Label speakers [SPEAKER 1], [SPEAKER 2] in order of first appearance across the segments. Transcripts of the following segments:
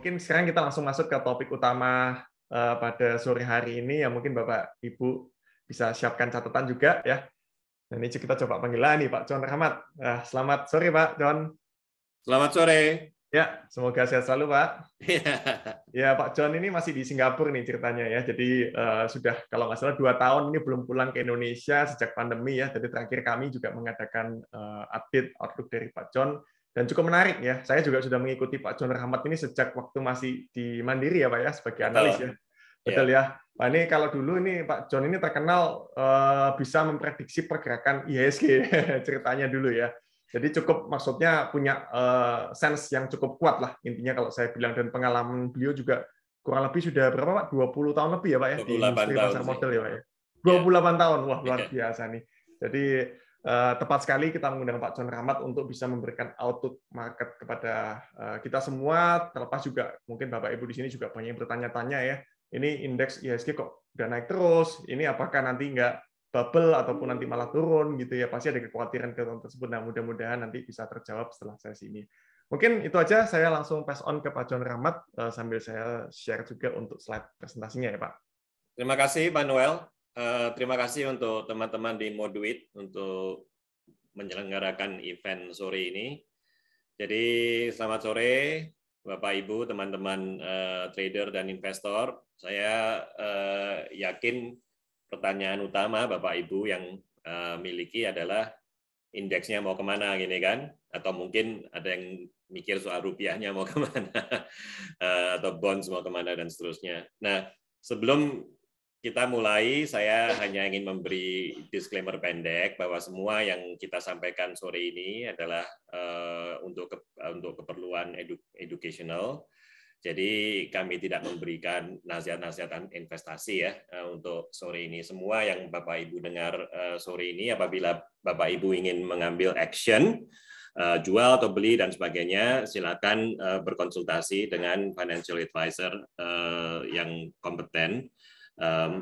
[SPEAKER 1] mungkin sekarang kita langsung masuk ke topik utama pada sore hari ini, yang mungkin Bapak Ibu bisa siapkan catatan juga ya. Dan ini kita coba panggil nih Pak John Rahmat. Selamat sore Pak John.
[SPEAKER 2] Selamat sore.
[SPEAKER 1] Ya, semoga sehat selalu Pak. Ya Pak John ini masih di Singapura nih ceritanya ya. Jadi sudah kalau nggak salah 2 tahun ini belum pulang ke Indonesia sejak pandemi ya. Jadi terakhir kami juga mengadakan update outlook dari Pak John. Dan cukup menarik ya. Saya juga sudah mengikuti Pak John Rahmat ini sejak waktu masih di Mandiri ya Pak ya, sebagai analis ya. Betul ya. Pak ini kalau dulu ini Pak John ini terkenal bisa memprediksi pergerakan IHSG ceritanya dulu ya. Jadi cukup maksudnya punya sense yang cukup kuat lah intinya kalau saya bilang, dan pengalaman beliau juga kurang lebih sudah berapa Pak? 20 tahun lebih ya Pak ya di industri pasar modal ya Pak ya. 28 tahun. Wah, luar biasa nih. Jadi tepat sekali kita mengundang Pak John Rahmat untuk bisa memberikan outlook market kepada kita semua, terlepas juga mungkin Bapak Ibu di sini juga banyak yang bertanya-tanya ya. Ini indeks IHSG kok udah naik terus, ini apakah nanti nggak bubble ataupun nanti malah turun gitu ya, pasti ada kekhawatiran tersebut. Nah, mudah-mudahan nanti bisa terjawab setelah sesi ini. Mungkin itu aja, saya langsung pass on ke Pak John Rahmat sambil saya share juga untuk slide presentasinya ya Pak.
[SPEAKER 2] Terima kasih Pak Noel. Terima kasih untuk teman-teman di Moduit untuk menyelenggarakan event sore ini. Jadi selamat sore Bapak Ibu, teman-teman trader dan investor. Saya yakin pertanyaan utama Bapak Ibu yang miliki adalah indeksnya mau kemana gini kan? Atau mungkin ada yang mikir soal rupiahnya mau kemana, atau bonds mau kemana dan seterusnya. Nah, sebelum kita mulai, saya hanya ingin memberi disclaimer pendek bahwa semua yang kita sampaikan sore ini adalah untuk keperluan educational. Jadi kami tidak memberikan nasihat-nasihat investasi ya untuk sore ini. Semua yang Bapak Ibu dengar sore ini, apabila Bapak Ibu ingin mengambil action, jual atau beli dan sebagainya, silakan berkonsultasi dengan financial advisor yang kompeten.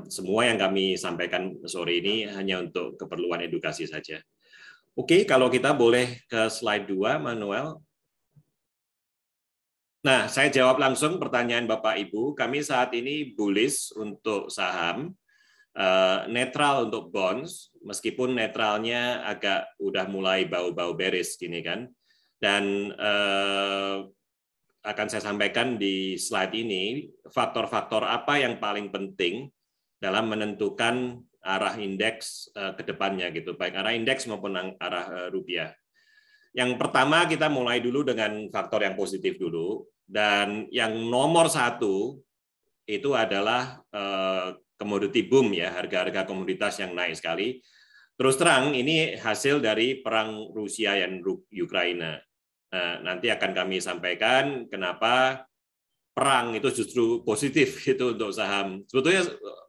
[SPEAKER 2] Semua yang kami sampaikan sore ini hanya untuk keperluan edukasi saja. Oke, kalau kita boleh ke slide 2, Manuel. Nah, saya jawab langsung pertanyaan Bapak Ibu. Kami saat ini bullish untuk saham, netral untuk bonds, meskipun netralnya agak udah mulai bau-bau bearish gini kan. Dan akan saya sampaikan di slide ini faktor-faktor apa yang paling penting dalam menentukan arah indeks ke depannya gitu, baik arah indeks maupun arah rupiah. Yang pertama kita mulai dulu dengan faktor yang positif dulu, dan yang nomor 1 itu adalah commodity boom ya, harga-harga komoditas yang naik sekali. Terus terang ini hasil dari perang Rusia dan Ukraina. Nanti akan kami sampaikan kenapa perang itu justru positif gitu untuk saham. Sebetulnya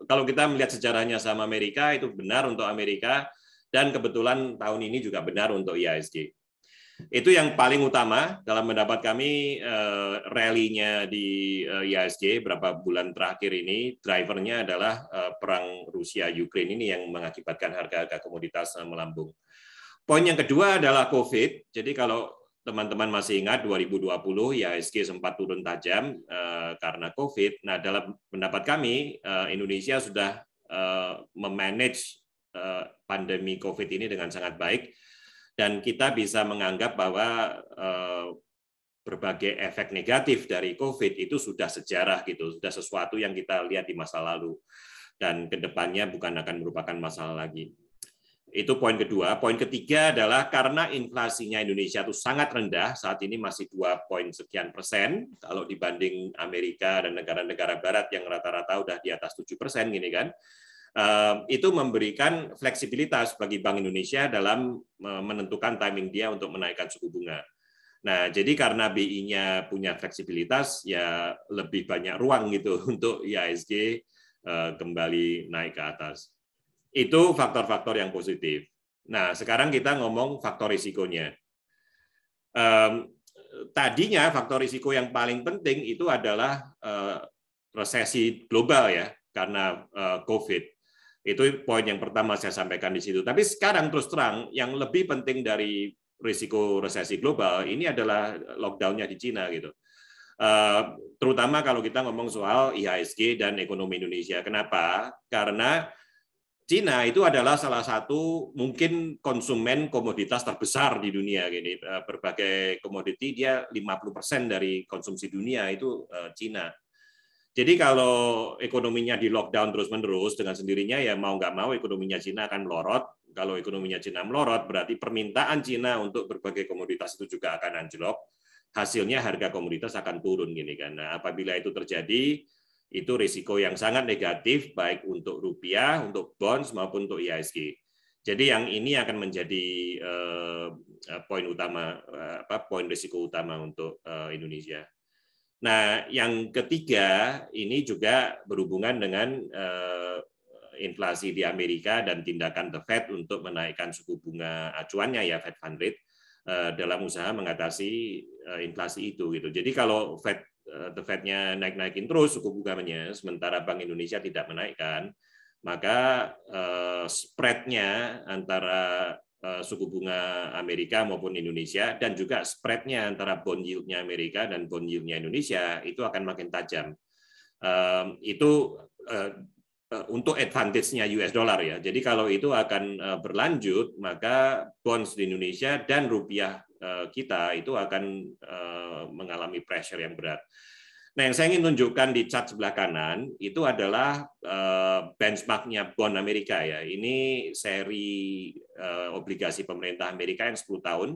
[SPEAKER 2] kalau kita melihat sejarahnya saham Amerika itu benar untuk Amerika, dan kebetulan tahun ini juga benar untuk IHSG. Itu yang paling utama dalam pendapat kami. Rally-nya di IHSG beberapa bulan terakhir ini drivernya adalah perang Rusia Ukraina ini yang mengakibatkan harga-harga komoditas melambung. Poin yang kedua adalah COVID. Jadi kalau teman-teman masih ingat 2020 IHSG sempat turun tajam karena COVID. Nah, dalam pendapat kami Indonesia sudah memanage pandemi COVID ini dengan sangat baik, dan kita bisa menganggap bahwa berbagai efek negatif dari COVID itu sudah sejarah gitu, sudah sesuatu yang kita lihat di masa lalu, dan kedepannya bukan akan merupakan masalah lagi. Itu poin kedua. Poin ketiga adalah karena inflasinya Indonesia itu sangat rendah, saat ini masih 2 poin sekian persen, kalau dibanding Amerika dan negara-negara barat yang rata-rata udah di atas 7% gini kan. Itu memberikan fleksibilitas bagi Bank Indonesia dalam menentukan timing dia untuk menaikkan suku bunga. Nah, jadi karena BI-nya punya fleksibilitas, ya lebih banyak ruang gitu untuk IHSG kembali naik ke atas. Itu faktor-faktor yang positif. Nah, sekarang kita ngomong faktor risikonya. Tadinya faktor risiko yang paling penting itu adalah resesi global ya, karena COVID. Itu poin yang pertama saya sampaikan di situ. Tapi sekarang terus terang, yang lebih penting dari risiko resesi global ini adalah lockdown-nya di Cina gitu. Terutama kalau kita ngomong soal IHSG dan ekonomi Indonesia. Kenapa? Karena Cina itu adalah salah satu mungkin konsumen komoditas terbesar di dunia. Gini, berbagai komoditi dia 50% dari konsumsi dunia itu Cina. Jadi kalau ekonominya di lockdown terus-menerus dengan sendirinya ya mau nggak mau ekonominya Cina akan melorot. Kalau ekonominya Cina melorot berarti permintaan Cina untuk berbagai komoditas itu juga akan anjlok. Hasilnya harga komoditas akan turun gini kan. Nah, apabila itu terjadi itu risiko yang sangat negatif baik untuk rupiah, untuk bonds maupun untuk IHSG. Jadi yang ini akan menjadi poin utama, poin risiko utama untuk Indonesia. Nah, yang ketiga ini juga berhubungan dengan inflasi di Amerika dan tindakan The Fed untuk menaikkan suku bunga acuannya ya Fed Fund Rate dalam usaha mengatasi inflasi itu gitu. Jadi kalau The Fed-nya naik-naikin terus suku bunganya, sementara Bank Indonesia tidak menaikkan, maka spread-nya antara suku bunga Amerika maupun Indonesia dan juga spread-nya antara bond yield-nya Amerika dan bond yield-nya Indonesia itu akan makin tajam. Itu untuk advantage-nya US dollar ya. Jadi kalau itu akan berlanjut, maka bonds di Indonesia dan rupiah kita itu akan mengalami pressure yang berat. Nah, yang saya ingin tunjukkan di chart sebelah kanan itu adalah benchmark-nya bond Amerika ya. Ini seri obligasi pemerintah Amerika yang 10 tahun.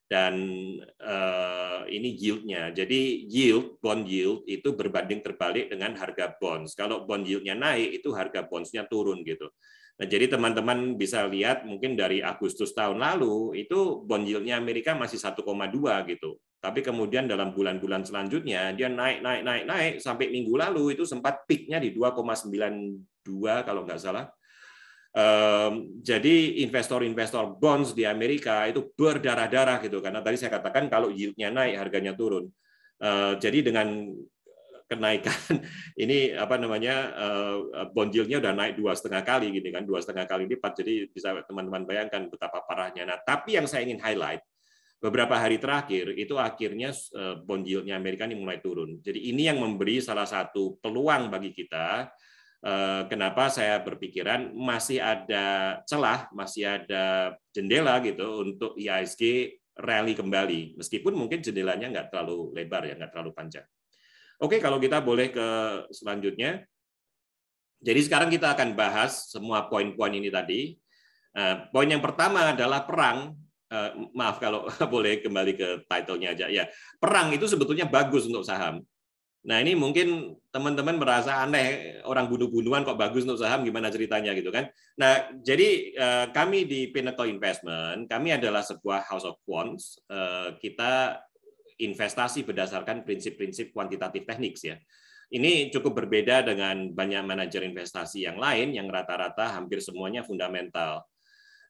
[SPEAKER 2] Dan ini yield-nya. Jadi bond yield itu berbanding terbalik dengan harga bonds. Kalau bond yield-nya naik, itu harga bonds-nya turun gitu. Nah, jadi teman-teman bisa lihat mungkin dari Agustus tahun lalu itu bond yield-nya Amerika masih 1,2 gitu. Tapi kemudian dalam bulan-bulan selanjutnya dia naik sampai minggu lalu itu sempat peak-nya di 2,92 kalau nggak salah. Jadi investor-investor bonds di Amerika itu berdarah-darah gitu karena tadi saya katakan kalau yield-nya naik harganya turun. Jadi dengan kenaikan ini bond yield-nya udah naik 2,5 kali gini kan, 2,5 kali lipat. Jadi bisa teman-teman bayangkan betapa parahnya. Nah, tapi yang saya ingin highlight beberapa hari terakhir itu akhirnya bond yield-nya Amerika ini mulai turun. Jadi ini yang memberi salah satu peluang bagi kita. Kenapa saya berpikiran masih ada celah, masih ada jendela gitu untuk IHSG rally kembali, meskipun mungkin jendelanya nggak terlalu lebar ya, nggak terlalu panjang. Oke, kalau kita boleh ke selanjutnya. Jadi sekarang kita akan bahas semua poin-poin ini tadi. Poin yang pertama adalah perang. Maaf kalau boleh kembali ke title-nya aja ya. Perang itu sebetulnya bagus untuk saham. Nah, ini mungkin teman-teman merasa aneh, orang bunuh-bunuhan kok bagus untuk saham, gimana ceritanya gitu kan. Nah, jadi kami di Pinnacle Investment, kami adalah sebuah house of quants. Kita investasi berdasarkan prinsip-prinsip kuantitatif teknik ya. Ini cukup berbeda dengan banyak manajer investasi yang lain yang rata-rata hampir semuanya fundamental.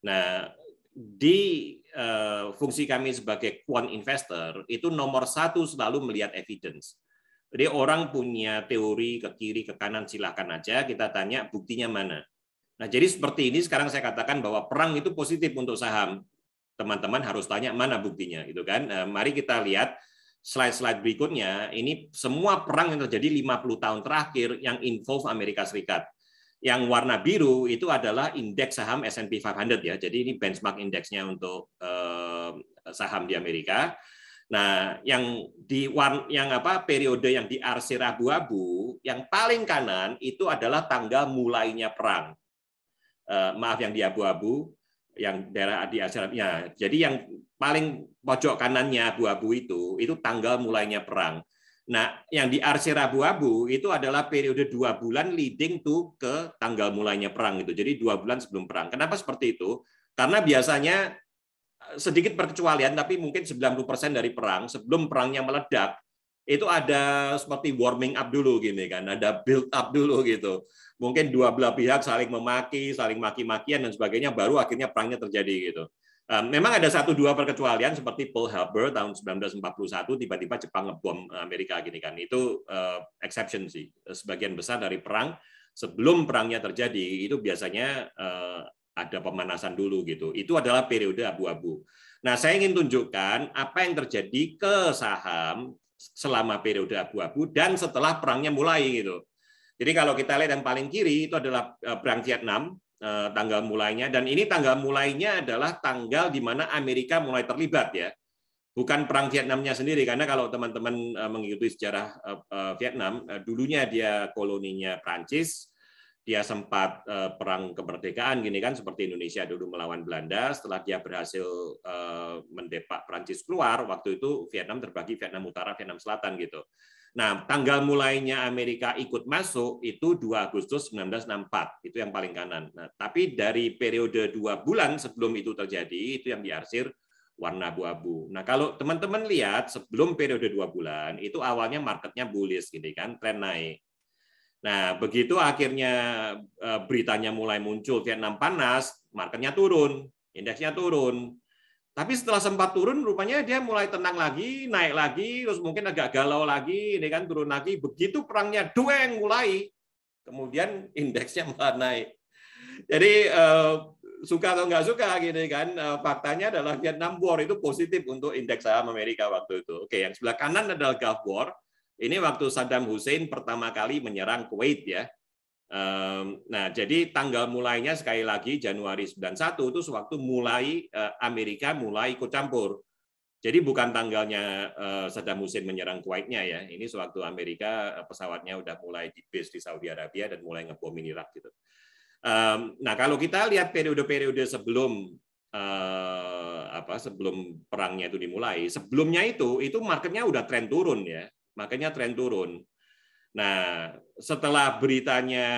[SPEAKER 2] Nah, di fungsi kami sebagai quant investor, itu nomor satu selalu melihat evidence. Jadi orang punya teori ke kiri, ke kanan, silakan aja. Kita tanya buktinya mana. Nah, jadi seperti ini sekarang saya katakan bahwa perang itu positif untuk saham. Teman-teman harus tanya mana buktinya, gitu kan? Mari kita lihat slide-slide berikutnya. Ini semua perang yang terjadi 50 tahun terakhir yang involve Amerika Serikat. Yang warna biru itu adalah indeks saham S&P 500 ya. Jadi ini benchmark indeksnya untuk saham di Amerika. Nah, periode yang diarsir abu-abu, yang paling kanan itu adalah tanggal mulainya perang. Maaf yang di abu-abu, yang daerah diarsirnya. Jadi yang paling pojok kanannya abu-abu itu tanggal mulainya perang. Nah, yang diarsir abu-abu itu adalah periode 2 bulan leading to ke tanggal mulainya perang itu. Jadi 2 bulan sebelum perang. Kenapa seperti itu? Karena biasanya sedikit perkecualian, tapi mungkin 90% dari perang, sebelum perangnya meledak, itu ada seperti warming up dulu gini kan, ada build up dulu gitu. Mungkin dua belah pihak saling memaki, saling maki-makian dan sebagainya, baru akhirnya perangnya terjadi gitu. Memang ada 1-2 perkecualian seperti Pearl Harbor tahun 1941, tiba-tiba Jepang ngebom Amerika gini kan. Itu exception sih. Sebagian besar dari perang sebelum perangnya terjadi itu biasanya ada pemanasan dulu gitu. Itu adalah periode abu-abu. Nah, saya ingin tunjukkan apa yang terjadi ke saham selama periode abu-abu dan setelah perangnya mulai gitu. Jadi kalau kita lihat yang paling kiri itu adalah perang Vietnam, tanggal mulainya, dan ini tanggal mulainya adalah tanggal di mana Amerika mulai terlibat ya. Bukan perang Vietnamnya sendiri, karena kalau teman-teman mengikuti sejarah Vietnam, dulunya dia koloninya Prancis, dia sempat perang kemerdekaan gini kan, seperti Indonesia dulu melawan Belanda. Setelah dia berhasil mendepak Prancis keluar, waktu itu Vietnam terbagi Vietnam Utara, Vietnam Selatan gitu. Nah, tanggal mulainya Amerika ikut masuk itu 2 Agustus 1964, itu yang paling kanan. Nah, tapi dari periode 2 bulan sebelum itu terjadi, itu yang diarsir warna abu-abu. Nah, kalau teman-teman lihat sebelum periode 2 bulan, itu awalnya marketnya bullish gitu kan, tren naik. Nah, begitu akhirnya beritanya mulai muncul Vietnam panas, marketnya turun, indeksnya turun. Tapi setelah sempat turun, rupanya dia mulai tenang lagi, naik lagi, terus mungkin agak galau lagi, ini kan turun lagi. Begitu perangnya dueng mulai, kemudian indeksnya malah naik. Jadi suka atau nggak suka gitu kan, faktanya adalah Vietnam War itu positif untuk indeks saham Amerika waktu itu. Oke, yang sebelah kanan adalah Gulf War. Ini waktu Saddam Hussein pertama kali menyerang Kuwait ya. Nah, jadi tanggal mulainya sekali lagi Januari 91 itu sewaktu mulai Amerika mulai ikut campur. Jadi bukan tanggalnya Saddam Hussein menyerang Kuwaitnya ya. Ini sewaktu Amerika pesawatnya udah mulai di base di Saudi Arabia dan mulai ngebomin Irak gitu. Nah, kalau kita lihat periode-periode sebelum sebelum perangnya itu dimulai, sebelumnya itu marketnya udah tren turun ya, makanya tren turun. Nah, setelah beritanya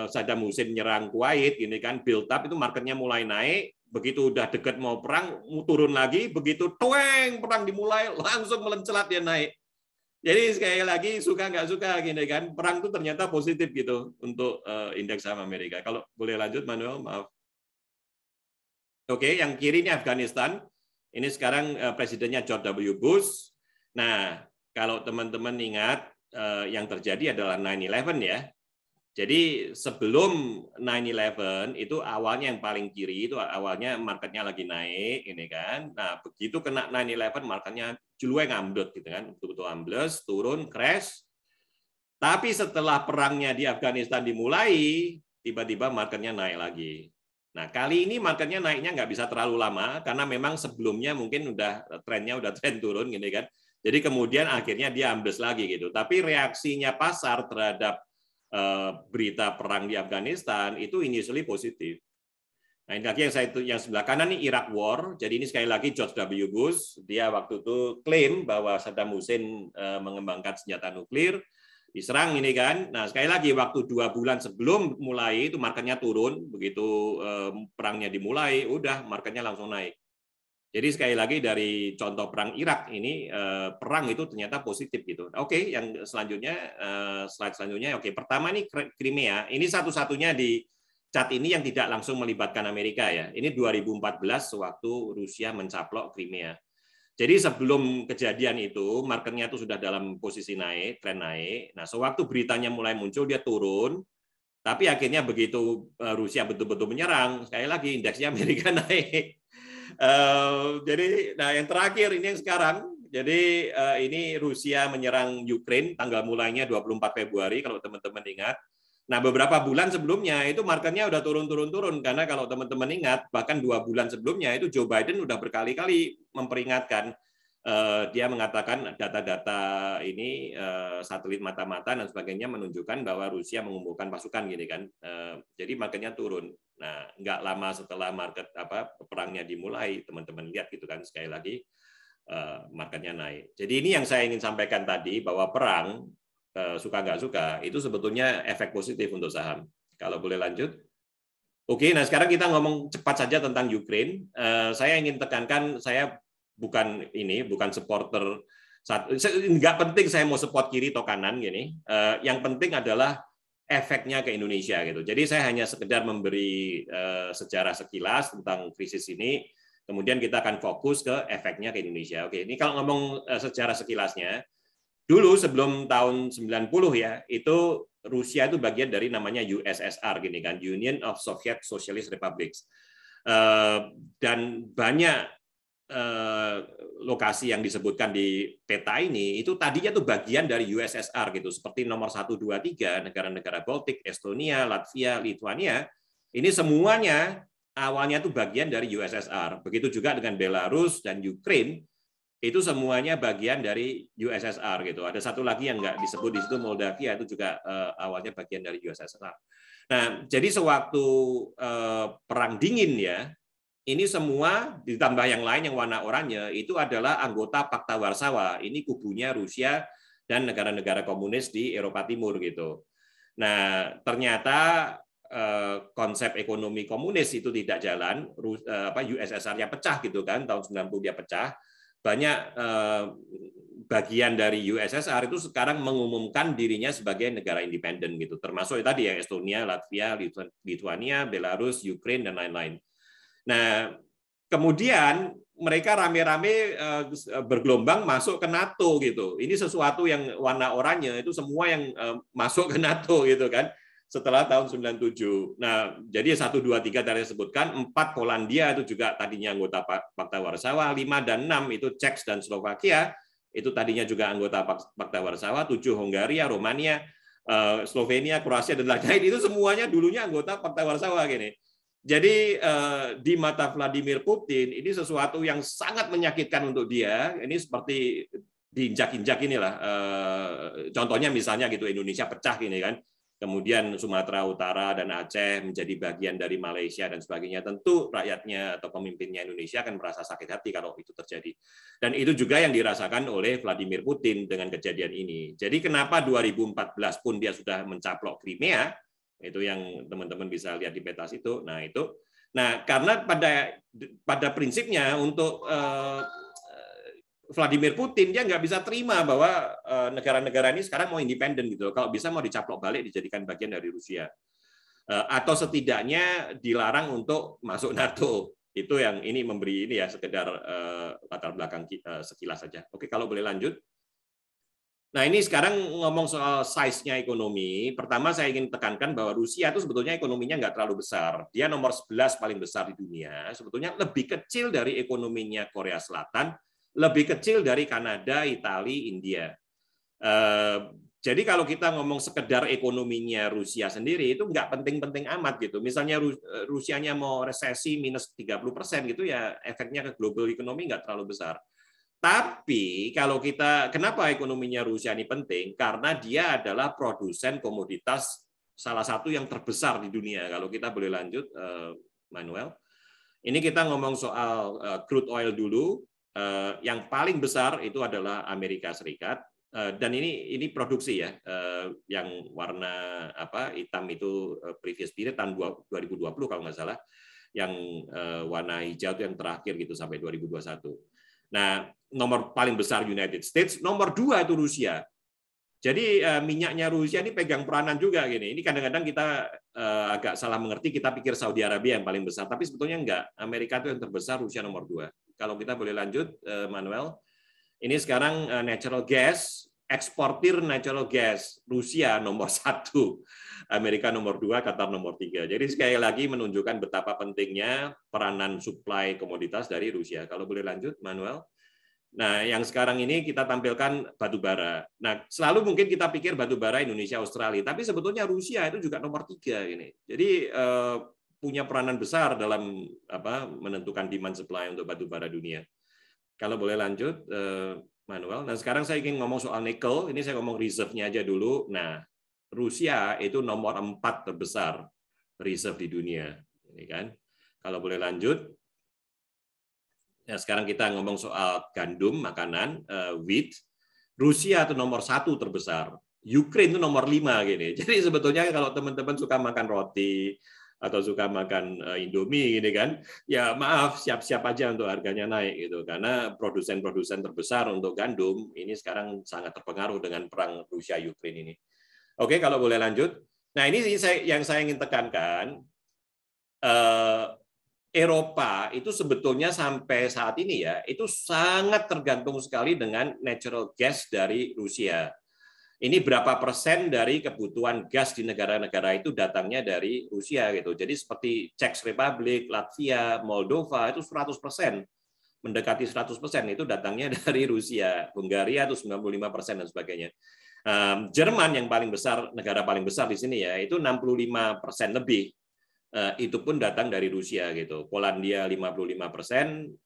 [SPEAKER 2] Saddam Hussein menyerang Kuwait, ini kan build up itu marketnya mulai naik, begitu udah deket mau perang, turun lagi, begitu tueng perang dimulai, langsung melencelat dia naik. Jadi sekali lagi suka nggak suka gini kan, perang itu ternyata positif gitu untuk indeks saham Amerika. Kalau boleh lanjut Manuel, maaf. Oke, yang kiri ini Afghanistan. Ini sekarang presidennya George W. Bush. Nah, kalau teman-teman ingat yang terjadi adalah 9/11 ya. Jadi sebelum 9/11 itu awalnya yang paling kiri itu awalnya marketnya lagi naik ini kan. Nah, begitu kena 9/11 marketnya juluwe ngamblet gitu kan, betul-betul ambles, turun, crash. Tapi setelah perangnya di Afghanistan dimulai, tiba-tiba marketnya naik lagi. Nah, kali ini marketnya naiknya nggak bisa terlalu lama karena memang sebelumnya mungkin trennya udah tren turun gitu kan. Jadi kemudian akhirnya dia ambles lagi gitu. Tapi reaksinya pasar terhadap berita perang di Afghanistan itu initially positif. Nah, ini lagi yang sebelah kanan ini Iraq War. Jadi ini sekali lagi George W. Bush, dia waktu itu klaim bahwa Saddam Hussein mengembangkan senjata nuklir, diserang ini kan. Nah, sekali lagi waktu 2 bulan sebelum mulai itu marketnya turun, begitu perangnya dimulai, udah marketnya langsung naik. Jadi sekali lagi dari contoh perang Irak ini perang itu ternyata positif gitu. Oke, yang selanjutnya slide selanjutnya. Oke, pertama ini Crimea. Ini satu-satunya di cat ini yang tidak langsung melibatkan Amerika ya. Ini 2014 sewaktu Rusia mencaplok Crimea. Jadi sebelum kejadian itu marketnya itu sudah dalam posisi naik, tren naik. Nah, sewaktu beritanya mulai muncul dia turun. Tapi akhirnya begitu Rusia betul-betul menyerang, sekali lagi indeksnya Amerika naik. Jadi, nah yang terakhir ini yang sekarang, jadi ini Rusia menyerang Ukraina, tanggal mulainya 24 Februari kalau teman-teman ingat. Nah beberapa bulan sebelumnya itu marketnya udah turun karena kalau teman-teman ingat bahkan 2 bulan sebelumnya itu Joe Biden udah berkali-kali memperingatkan. Dia mengatakan data-data ini satelit mata-mata dan sebagainya menunjukkan bahwa Rusia mengumpulkan pasukan gini kan. Jadi marketnya turun. Nah, nggak lama setelah perangnya dimulai, teman-teman lihat gitu kan sekali lagi marketnya naik. Jadi ini yang saya ingin sampaikan tadi bahwa perang suka nggak suka itu sebetulnya efek positif untuk saham. Kalau boleh lanjut. Oke, nah sekarang kita ngomong cepat saja tentang Ukraina. Saya ingin tekankan saya bukan supporter. Nggak penting saya mau support kiri atau kanan gini. Yang penting adalah efeknya ke Indonesia gitu. Jadi saya hanya sekedar memberi sejarah sekilas tentang krisis ini. Kemudian kita akan fokus ke efeknya ke Indonesia. Oke, ini kalau ngomong sejarah sekilasnya, dulu sebelum tahun 90 ya, itu Rusia itu bagian dari namanya USSR gini kan, Union of Soviet Socialist Republics. Dan banyak lokasi yang disebutkan di peta ini itu tadinya tuh bagian dari USSR gitu, seperti nomor 1, 2, 3 negara-negara Baltik, Estonia, Latvia, Lithuania, ini semuanya awalnya tuh bagian dari USSR. Begitu juga dengan Belarus dan Ukraina, itu semuanya bagian dari USSR gitu. Ada satu lagi yang nggak disebut di situ, Moldavia, itu juga awalnya bagian dari USSR. Nah, jadi sewaktu perang dingin ya, ini semua ditambah yang lain yang warna oranye itu adalah anggota Pakta Warsawa. Ini kubunya Rusia dan negara-negara komunis di Eropa Timur gitu. Nah, ternyata konsep ekonomi komunis itu tidak jalan, USSR-nya pecah gitu kan, tahun 90 dia pecah. Banyak bagian dari USSR itu sekarang mengumumkan dirinya sebagai negara independen gitu, termasuk tadi ya Estonia, Latvia, Lithuania, Belarus, Ukraina dan lain-lain. Nah, kemudian mereka rame-rame bergelombang masuk ke NATO gitu. Ini sesuatu yang warna oranye itu semua yang masuk ke NATO gitu kan. Setelah tahun 97. Nah, jadi 1, 2, 3 tadi disebutkan, 4 Polandia itu juga tadinya anggota Pakta Warsawa, 5 dan 6 itu Czech dan Slovakia, itu tadinya juga anggota Pakta Warsawa, 7 Hongaria, Romania, Slovenia, Kroasia dan lain-lain itu semuanya dulunya anggota Pakta Warsawa gini. Jadi di mata Vladimir Putin ini sesuatu yang sangat menyakitkan untuk dia. Ini seperti diinjak-injak inilah. Contohnya misalnya gitu Indonesia pecah gini kan. Kemudian Sumatera Utara dan Aceh menjadi bagian dari Malaysia dan sebagainya. Tentu rakyatnya atau pemimpinnya Indonesia akan merasa sakit hati kalau itu terjadi. Dan itu juga yang dirasakan oleh Vladimir Putin dengan kejadian ini. Jadi kenapa 2014 pun dia sudah mencaplok Crimea, itu yang teman-teman bisa lihat di peta itu. Nah, karena pada prinsipnya untuk Vladimir Putin dia nggak bisa terima bahwa negara-negara ini sekarang mau independen gitu. Kalau bisa mau dicaplok balik dijadikan bagian dari Rusia. Atau setidaknya dilarang untuk masuk NATO. Itu yang ini memberi ini ya sekedar latar belakang sekilas saja. Oke, kalau boleh lanjut. Nah, ini sekarang ngomong soal size-nya ekonomi. Pertama saya ingin tekankan bahwa Rusia itu sebetulnya ekonominya nggak terlalu besar. Dia nomor 11 paling besar di dunia. Sebetulnya lebih kecil dari ekonominya Korea Selatan, lebih kecil dari Kanada, Italia, India. Jadi kalau kita ngomong sekedar ekonominya Rusia sendiri itu nggak penting-penting amat gitu. Misalnya Rusianya mau resesi minus 30% gitu ya, efeknya ke global ekonomi nggak terlalu besar. Tapi kalau kenapa ekonominya Rusia ini penting? Karena dia adalah produsen komoditas salah satu yang terbesar di dunia. Kalau kita boleh lanjut, Manuel. Ini kita ngomong soal crude oil dulu. Yang paling besar itu adalah Amerika Serikat, dan ini produksi ya, yang warna hitam itu previous period tahun 2020 kalau nggak salah, yang warna hijau itu yang terakhir gitu sampai 2021. Nah, nomor paling besar United States, nomor 2 itu Rusia. Jadi minyaknya Rusia ini pegang peranan juga gini. Ini kadang-kadang kita agak salah mengerti, kita pikir Saudi Arabia yang paling besar, tapi sebetulnya enggak. Amerika itu yang terbesar, Rusia nomor 2. Kalau kita boleh lanjut, Manuel. Ini sekarang natural gas, eksportir natural gas, Rusia nomor 1, Amerika nomor 2, Qatar nomor 3. Jadi sekali lagi menunjukkan betapa pentingnya peranan suplai komoditas dari Rusia. Kalau boleh lanjut, Manuel. Nah, yang sekarang ini kita tampilkan batu bara. Nah, selalu mungkin kita pikir batu bara Indonesia, Australia, tapi sebetulnya Rusia itu juga nomor 3 ini. Jadi punya peranan besar dalam menentukan demand supply untuk batu bara dunia. Kalau boleh lanjut, Manuel. Nah, sekarang saya ingin ngomong soal nikel. Ini saya ngomong reserve-nya aja dulu. Nah, Rusia itu nomor 4 terbesar reserve di dunia. Ini kan. Kalau boleh lanjut. Nah, sekarang kita ngomong soal gandum, makanan, wheat. Rusia itu nomor 1 terbesar. Ukraina itu nomor 5 gini. Jadi sebetulnya kalau teman-teman suka makan roti atau suka makan Indomie gini kan, ya maaf, siap-siap aja untuk harganya naik gitu. Karena produsen-produsen terbesar untuk gandum ini sekarang sangat terpengaruh dengan perang Rusia Ukraina ini. Oke, kalau boleh lanjut. Nah, ini yang saya ingin tekankan. Eropa itu sebetulnya sampai saat ini ya, itu sangat tergantung sekali dengan natural gas dari Rusia. Ini berapa persen dari kebutuhan gas di negara-negara itu datangnya dari Rusia gitu. Jadi seperti Czech Republic, Latvia, Moldova itu 100%. mendekati 100% itu datangnya dari Rusia, Hungaria itu 95% dan sebagainya. Jerman yang paling besar, negara paling besar di sini ya, itu 65% lebih. Itu pun datang dari Rusia gitu. Polandia 55%,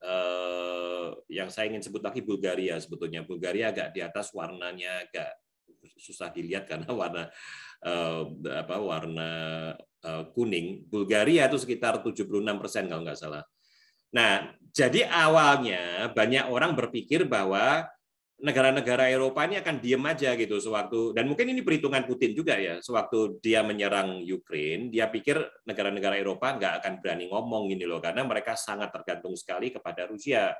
[SPEAKER 2] yang saya ingin sebut lagi Bulgaria sebetulnya. Bulgaria agak di atas, warnanya agak susah dilihat karena warna kuning. Bulgaria itu sekitar 76% kalau nggak salah. Nah, jadi awalnya banyak orang berpikir bahwa negara-negara Eropa ini akan diem aja gitu sewaktu, dan mungkin ini perhitungan Putin juga ya, sewaktu dia menyerang Ukraine, dia pikir negara-negara Eropa nggak akan berani ngomong gini loh, karena mereka sangat tergantung sekali kepada Rusia.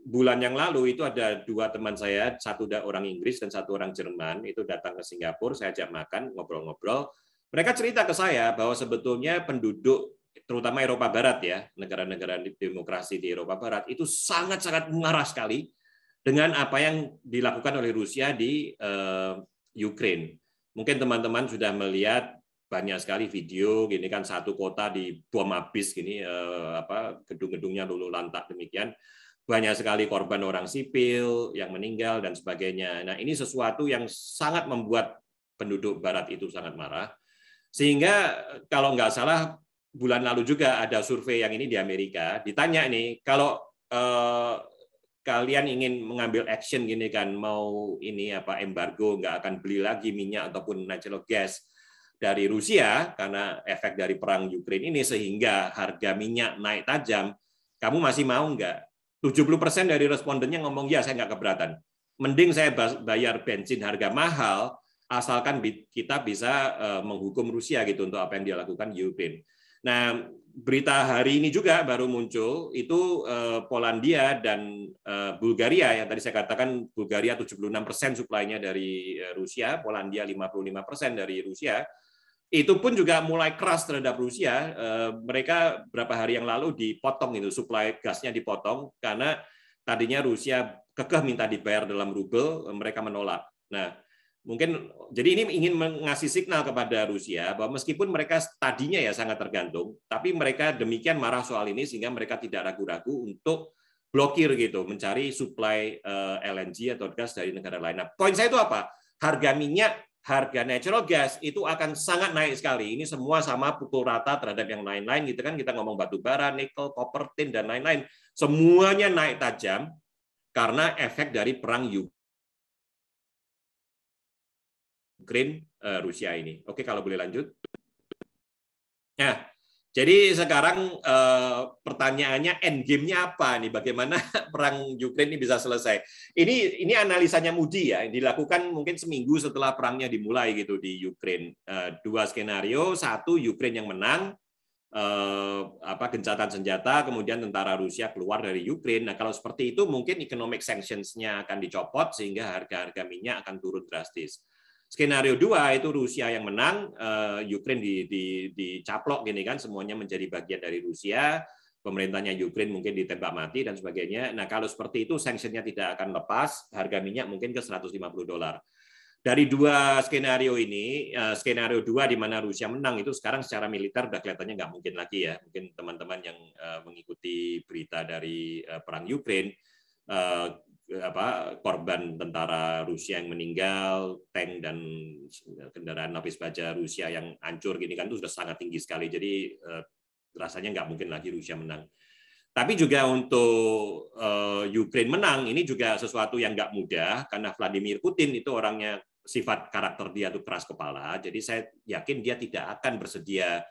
[SPEAKER 2] Bulan yang lalu itu ada dua teman saya, satu orang Inggris dan satu orang Jerman, itu datang ke Singapura, saya ajak makan, ngobrol-ngobrol. Mereka cerita ke saya bahwa sebetulnya penduduk, terutama Eropa Barat ya, negara-negara demokrasi di Eropa Barat, itu sangat-sangat marah sekali dengan apa yang dilakukan oleh Rusia di Ukraine. Mungkin teman-teman sudah melihat banyak sekali video gini kan, satu kota dibom habis gini, gedung-gedungnya luluh lantak demikian, banyak sekali korban orang sipil yang meninggal dan sebagainya. Nah, ini sesuatu yang sangat membuat penduduk Barat itu sangat marah, sehingga kalau nggak salah bulan lalu juga ada survei yang ini di Amerika, ditanya nih, kalau kalian ingin mengambil action gini kan, mau ini embargo, nggak akan beli lagi minyak ataupun natural gas dari Rusia karena efek dari perang Ukraine ini sehingga harga minyak naik tajam, kamu masih mau nggak? 70% dari respondennya ngomong ya, saya nggak keberatan. Mending saya bayar bensin harga mahal asalkan kita bisa menghukum Rusia gitu untuk apa yang dia lakukan di Ukraine. Nah, berita hari ini juga baru muncul, itu Polandia dan Bulgaria, yang tadi saya katakan Bulgaria 76% suplainya dari Rusia, Polandia 55% dari Rusia, itu pun juga mulai keras terhadap Rusia. Mereka beberapa hari yang lalu dipotong itu, suplai gasnya dipotong, karena tadinya Rusia kekeh minta dibayar dalam rubel, mereka menolak. Nah, mungkin jadi ini ingin mengasih signal kepada Rusia bahwa meskipun mereka tadinya ya sangat tergantung, tapi mereka demikian marah soal ini sehingga mereka tidak ragu-ragu untuk blokir gitu, mencari suplai LNG atau gas dari negara lain. Nah, poin saya itu apa? Harga minyak, harga natural gas itu akan sangat naik sekali. Ini semua sama pukul rata terhadap yang lain-lain gitu kan. Kita ngomong batu bara, nikel, copper, tin dan lain-lain. Semuanya naik tajam karena efek dari perang Ukraine Rusia ini. Oke, kalau boleh lanjut. Nah, jadi sekarang pertanyaannya endgame-nya apa nih? Bagaimana perang Ukraine ini bisa selesai? Ini analisanya Moody ya, yang dilakukan mungkin seminggu setelah perangnya dimulai gitu di Ukraine. Dua skenario, satu Ukraine yang menang, gencatan senjata, kemudian tentara Rusia keluar dari Ukraine. Nah, kalau seperti itu mungkin economic sanctions-nya akan dicopot sehingga harga-harga minyak akan turun drastis. Skenario 2 itu Rusia yang menang, Ukraine dicaplok gini kan, semuanya menjadi bagian dari Rusia, pemerintahnya Ukraine mungkin ditembak mati dan sebagainya. Nah, kalau seperti itu sanksinya tidak akan lepas, harga minyak mungkin ke $150. Dari dua skenario ini, skenario 2 di mana Rusia menang itu sekarang secara militer udah kelihatannya nggak mungkin lagi ya. Mungkin teman-teman yang mengikuti berita dari perang Ukraine, korban tentara Rusia yang meninggal, tank dan kendaraan lapis baja Rusia yang hancur gini kan itu sudah sangat tinggi sekali. Jadi rasanya nggak mungkin lagi Rusia menang. Tapi juga untuk Ukraine menang ini juga sesuatu yang nggak mudah karena Vladimir Putin itu orangnya, sifat karakter dia itu keras kepala. Jadi saya yakin dia tidak akan bersedia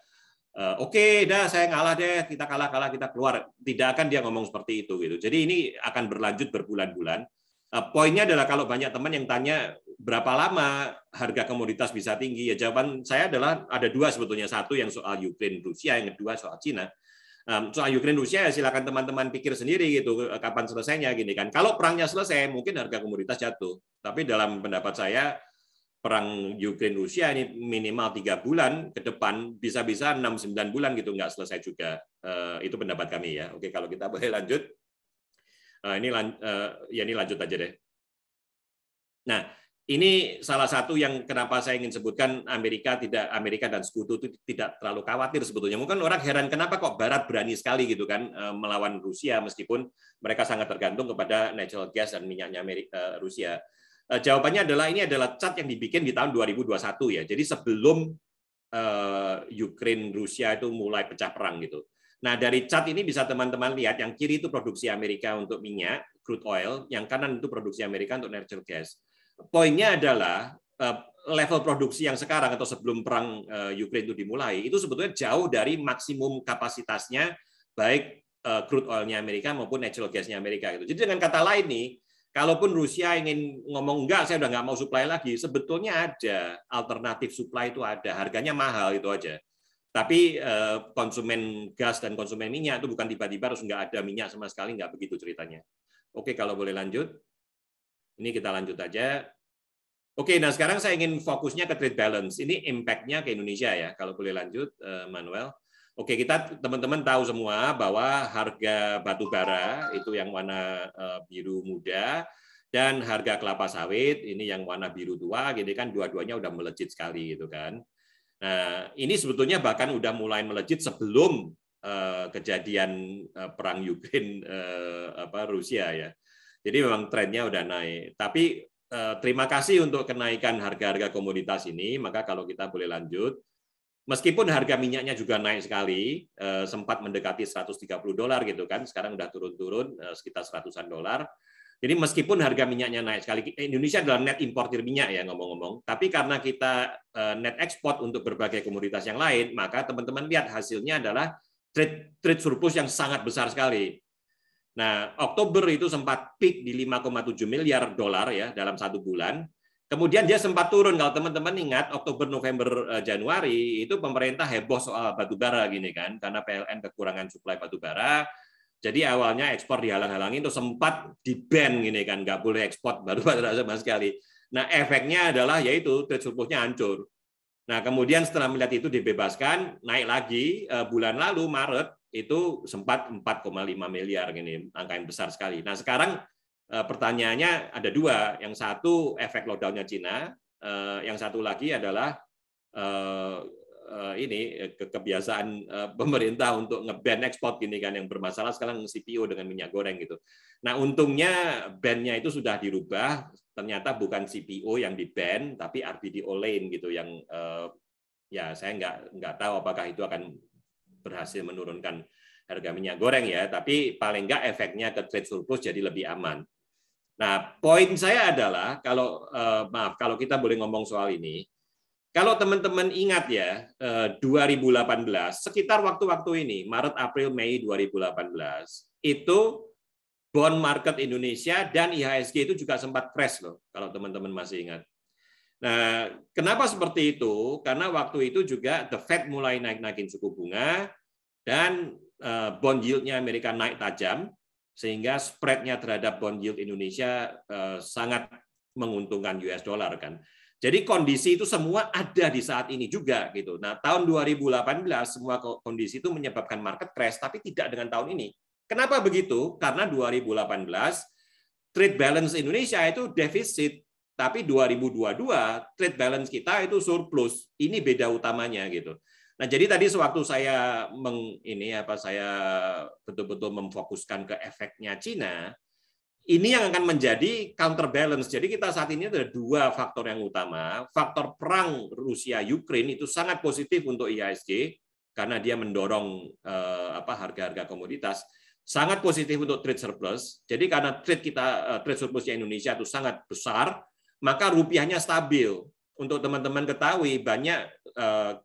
[SPEAKER 2] oke, dah saya ngalah deh, kita kalah kita keluar. Tidak akan dia ngomong seperti itu gitu. Jadi ini akan berlanjut berbulan-bulan. Poinnya adalah kalau banyak teman yang tanya berapa lama harga komoditas bisa tinggi, ya jawaban saya adalah ada dua sebetulnya. Satu yang soal Ukraine Rusia, yang kedua soal Cina. Soal Ukraine Rusia ya silakan teman-teman pikir sendiri gitu kapan selesainya gini kan. Kalau perangnya selesai mungkin harga komoditas jatuh. Tapi dalam pendapat saya perang Ukraine Rusia ini minimal 3 bulan ke depan, bisa-bisa 6-9 bulan gitu nggak selesai juga. Itu pendapat kami ya. Oke, kalau kita boleh lanjut. Ini lanjut aja deh. Nah, ini salah satu yang kenapa saya ingin sebutkan Amerika dan Sekutu itu tidak terlalu khawatir sebetulnya. Mungkin orang heran kenapa kok Barat berani sekali gitu kan melawan Rusia meskipun mereka sangat tergantung kepada natural gas dan minyaknya Rusia. Jawabannya adalah ini adalah chart yang dibikin di tahun 2021 ya. Jadi sebelum Ukraine Rusia itu mulai pecah perang gitu. Nah, dari chart ini bisa teman-teman lihat yang kiri itu produksi Amerika untuk minyak, crude oil, yang kanan itu produksi Amerika untuk natural gas. Poinnya adalah level produksi yang sekarang atau sebelum perang Ukraine itu dimulai itu sebetulnya jauh dari maksimum kapasitasnya baik crude oil-nya Amerika maupun natural gas-nya Amerika gitu. Jadi dengan kata lain nih, kalaupun Rusia ingin ngomong enggak, saya udah nggak mau supply lagi, sebetulnya ada alternatif supply itu ada, harganya mahal itu aja. Tapi konsumen gas dan konsumen minyak itu bukan tiba-tiba harus nggak ada minyak sama sekali, nggak begitu ceritanya. Oke, kalau boleh lanjut. Ini kita lanjut aja. Oke, nah sekarang saya ingin fokusnya ke trade balance. Ini impact-nya ke Indonesia ya. Kalau boleh lanjut, Manuel. Oke, kita teman-teman tahu semua bahwa harga batu bara itu yang warna biru muda dan harga kelapa sawit ini yang warna biru tua, gitu kan dua-duanya udah melejit sekali gitu kan. Nah, ini sebetulnya bahkan udah mulai melejit sebelum kejadian perang Ukraine Rusia ya. Jadi memang trennya udah naik. Tapi terima kasih untuk kenaikan harga-harga komoditas ini. Maka kalau kita boleh lanjut, meskipun harga minyaknya juga naik sekali, sempat mendekati $130 gitu kan, sekarang udah turun-turun sekitar $100-an. Jadi meskipun harga minyaknya naik sekali, Indonesia adalah net importir minyak ya ngomong-ngomong. Tapi karena kita net ekspor untuk berbagai komoditas yang lain, maka teman-teman lihat hasilnya adalah trade surplus yang sangat besar sekali. Nah, Oktober itu sempat peak di $5,7 miliar ya dalam 1 bulan. Kemudian dia sempat turun. Kalau teman-teman ingat Oktober, November, Januari itu pemerintah heboh soal batubara gini kan, karena PLN kekurangan suplai batubara. Jadi awalnya ekspor dihalang-halangi itu sempat di-ban gini kan, nggak boleh ekspor batubara sama sekali. Nah, efeknya adalah yaitu trade surplusnya hancur. Nah, kemudian setelah melihat itu dibebaskan, naik lagi bulan lalu Maret itu sempat 4,5 miliar gini, angka yang besar sekali. Nah, sekarang pertanyaannya ada dua. Yang satu efek lockdown-nya Cina, yang satu lagi adalah ini kebiasaan pemerintah untuk nge-ban ekspor gini kan yang bermasalah sekarang CPO dengan minyak goreng gitu. Nah, untungnya ban-nya itu sudah dirubah, ternyata bukan CPO yang di-ban tapi RVDO lain gitu yang ya saya nggak tahu apakah itu akan berhasil menurunkan harga minyak goreng ya, tapi paling nggak efeknya ke trade surplus jadi lebih aman. Nah, poin saya adalah kalau kita boleh ngomong soal ini, kalau teman-teman ingat ya 2018 sekitar waktu-waktu ini Maret, April, Mei 2018 itu bond market Indonesia dan IHSG itu juga sempat crash loh kalau teman-teman masih ingat. Nah, kenapa seperti itu? Karena waktu itu juga The Fed mulai naik-naikin suku bunga dan bond yield-nya Amerika naik tajam sehingga spread-nya terhadap bond yield Indonesia sangat menguntungkan US dollar kan. Jadi kondisi itu semua ada di saat ini juga gitu. Nah, tahun 2018 semua kondisi itu menyebabkan market crash tapi tidak dengan tahun ini. Kenapa begitu? Karena 2018 trade balance Indonesia itu defisit. Tapi 2022 trade balance kita itu surplus. Ini beda utamanya gitu. Nah, jadi tadi sewaktu saya saya betul-betul memfokuskan ke efeknya Cina, ini yang akan menjadi counterbalance. Jadi kita saat ini ada dua faktor yang utama. Faktor perang Rusia Ukraine itu sangat positif untuk IHSG karena dia mendorong harga-harga komoditas. Sangat positif untuk trade surplus. Jadi karena trade surplusnya Indonesia itu sangat besar, maka rupiahnya stabil. Untuk teman-teman ketahui, banyak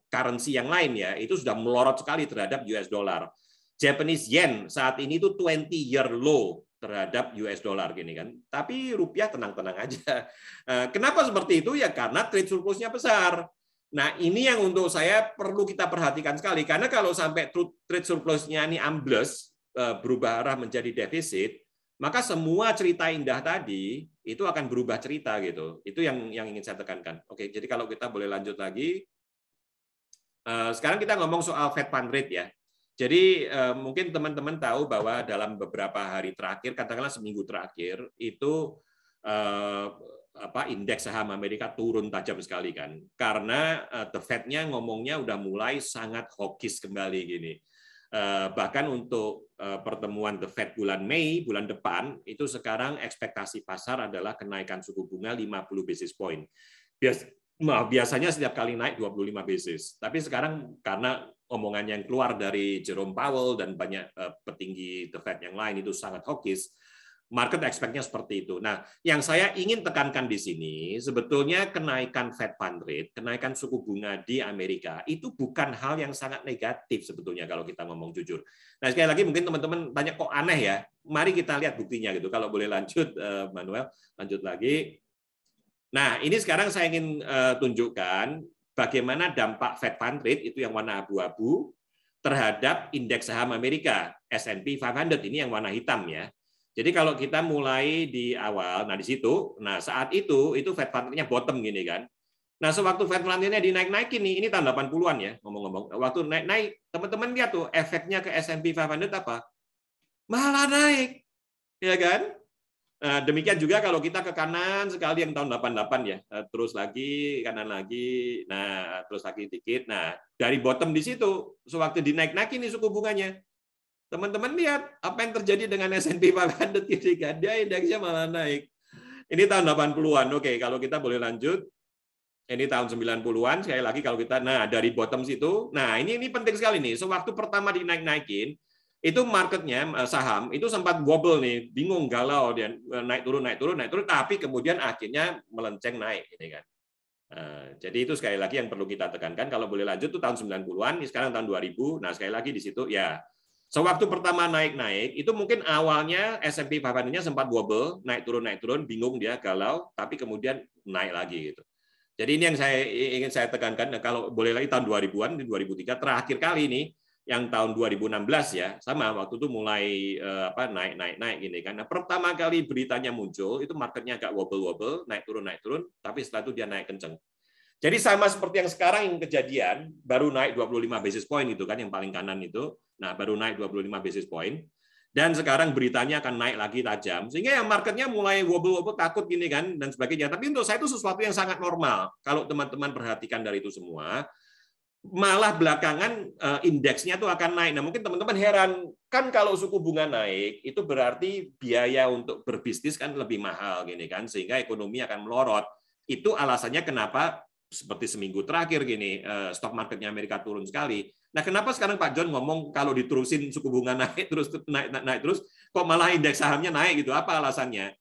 [SPEAKER 2] currency yang lain ya, itu sudah melorot sekali terhadap US dollar. Japanese yen saat ini itu 20-year low terhadap US dollar gini kan. Tapi rupiah tenang-tenang aja. Kenapa seperti itu? Ya karena trade surplusnya besar. Nah, ini yang untuk saya perlu kita perhatikan sekali. Karena kalau sampai trade surplusnya ini ambles, berubah arah menjadi defisit, maka semua cerita indah tadi itu akan berubah cerita gitu. Itu yang ingin saya tekankan. Oke, jadi kalau kita boleh lanjut lagi. Sekarang kita ngomong soal Fed Fund Rate ya. Jadi mungkin teman-teman tahu bahwa dalam beberapa hari terakhir, katakanlah seminggu terakhir, itu indeks saham Amerika turun tajam sekali kan, karena the Fed-nya ngomongnya udah mulai sangat hawkish kembali gini. Bahkan untuk pertemuan the Fed bulan Mei, bulan depan, itu sekarang ekspektasi pasar adalah kenaikan suku bunga 50 basis point. Biasanya setiap kali naik 25 basis. Tapi sekarang karena omongan yang keluar dari Jerome Powell dan banyak petinggi the Fed yang lain itu sangat hawkish, market expect-nya seperti itu. Nah, yang saya ingin tekankan di sini, sebetulnya kenaikan Fed Fund Rate, kenaikan suku bunga di Amerika, itu bukan hal yang sangat negatif sebetulnya kalau kita ngomong jujur. Nah, sekali lagi mungkin teman-teman tanya kok aneh ya, mari kita lihat buktinya gitu. Kalau boleh lanjut, Manuel, lanjut lagi. Nah, ini sekarang saya ingin tunjukkan bagaimana dampak Fed Fund Rate, itu yang warna abu-abu, terhadap indeks saham Amerika, S&P 500, ini yang warna hitam ya. Jadi kalau kita mulai di awal, nah di situ, nah saat itu Fed Fund Rate-nya bottom gini kan. Nah sewaktu Fed Fund Rate-nya dinaik-naikin nih, ini tahun 80-an ya, ngomong-ngomong. Waktu naik-naik, teman-teman lihat tuh efeknya ke S&P 500 apa? Malah naik, ya kan? Nah, demikian juga kalau kita ke kanan sekali yang tahun 88 ya, terus lagi kanan lagi, nah terus lagi dikit. Nah dari bottom di situ, sewaktu dinaik-naikin nih suku bunganya. Teman-teman lihat apa yang terjadi dengan S&P 500 ini kan, dia indeksnya malah naik. Ini tahun 80-an. Oke, kalau kita boleh lanjut. Ini tahun 90-an, sekali lagi kalau kita, nah dari bottom situ, nah ini penting sekali nih. Sewaktu pertama dinaik-naikin, itu marketnya saham itu sempat wobble nih, bingung, galau, dia naik turun, tapi kemudian akhirnya melenceng naik, ini kan. Jadi itu sekali lagi yang perlu kita tekankan. Kalau boleh lanjut tuh tahun 90-an, sekarang tahun 2000. Nah sekali lagi di situ ya. Sewaktu pertama naik-naik, itu mungkin awalnya S&P 500-nya sempat wobble, naik turun, bingung dia, galau, tapi kemudian naik lagi gitu. Jadi ini yang ingin saya tekankan. Nah, kalau boleh lagi tahun 2000-an, 2003 terakhir kali ini, yang tahun 2016 ya, sama waktu itu mulai naik gini kan. Nah, pertama kali beritanya muncul, itu marketnya agak wobble, naik turun, tapi setelah itu dia naik kenceng. Jadi sama seperti yang sekarang yang kejadian, baru naik 25 basis point gitu kan, yang paling kanan itu. Nah, baru naik 25 basis point. Dan sekarang beritanya akan naik lagi tajam. Sehingga yang marketnya mulai wobble, takut gini kan, dan sebagainya. Tapi untuk saya itu sesuatu yang sangat normal. Kalau teman-teman perhatikan dari itu semua, malah belakangan indeksnya tuh akan naik. Nah, mungkin teman-teman heran, kan kalau suku bunga naik, itu berarti biaya untuk berbisnis kan lebih mahal gini kan, sehingga ekonomi akan melorot. Itu alasannya kenapa seperti seminggu terakhir gini, stok marketnya Amerika turun sekali. Nah, kenapa sekarang Pak John ngomong kalau diterusin suku bunga naik terus, kok malah indeks sahamnya naik gitu? Apa alasannya?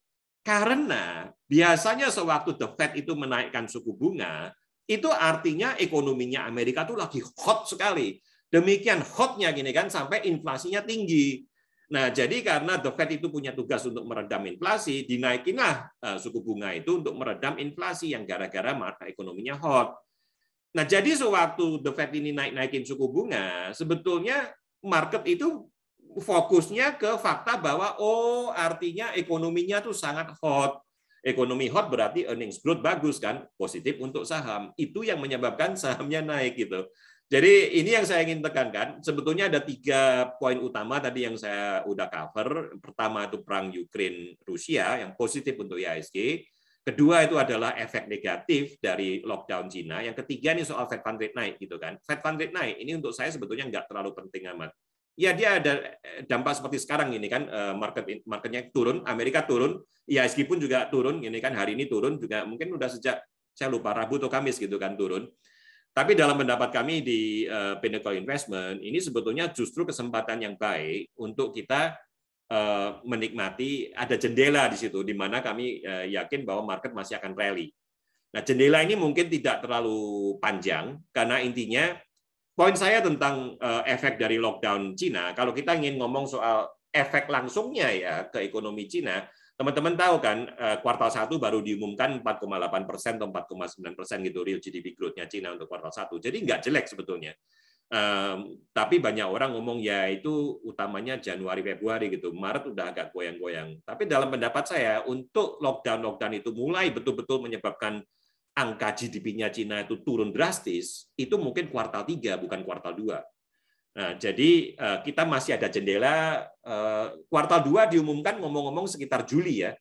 [SPEAKER 2] Karena biasanya sewaktu the Fed itu menaikkan suku bunga, itu artinya ekonominya Amerika tuh lagi hot sekali. Demikian hotnya gini kan, sampai inflasinya tinggi. Nah, jadi karena the Fed itu punya tugas untuk meredam inflasi, dinaikinlah suku bunga itu untuk meredam inflasi yang gara-gara ekonominya hot. Nah, jadi sewaktu the Fed ini naikin suku bunga, sebetulnya market itu fokusnya ke fakta bahwa artinya ekonominya tuh sangat hot. Ekonomi hot berarti earnings growth bagus kan, positif untuk saham. Itu yang menyebabkan sahamnya naik gitu. Jadi ini yang saya ingin tekankan. Sebetulnya ada 3 poin utama tadi yang saya udah cover. Pertama itu perang Ukraina Rusia yang positif untuk IHSG. Kedua itu adalah efek negatif dari lockdown Cina. Yang ketiga ini soal Fed Fund Rate naik gitu kan. Fed Fund Rate naik ini untuk saya sebetulnya nggak terlalu penting amat. Ya dia ada dampak seperti sekarang ini kan, marketnya turun, Amerika turun, IHSG pun juga turun, ini kan hari ini turun juga, mungkin udah sejak saya lupa Rabu atau Kamis gitu kan turun. Tapi dalam pendapat kami di Pinnacle Investment, ini sebetulnya justru kesempatan yang baik untuk kita menikmati, ada jendela di situ, di mana kami yakin bahwa market masih akan rally. Nah, jendela ini mungkin tidak terlalu panjang, karena intinya, poin saya tentang efek dari lockdown Cina, kalau kita ingin ngomong soal efek langsungnya ya ke ekonomi Cina, teman-teman tahu kan, kuartal 1 baru diumumkan 4,8% atau 4,9% gitu real GDP growth-nya Cina untuk kuartal 1. Jadi nggak jelek sebetulnya. Tapi banyak orang ngomong ya itu utamanya Januari Februari gitu. Maret udah agak goyang-goyang. Tapi dalam pendapat saya untuk lockdown itu mulai betul-betul menyebabkan angka GDP-nya Cina itu turun drastis, itu mungkin kuartal 3 bukan kuartal 2. Nah, jadi kita masih ada jendela, kuartal 2 diumumkan ngomong-ngomong sekitar Juli ya.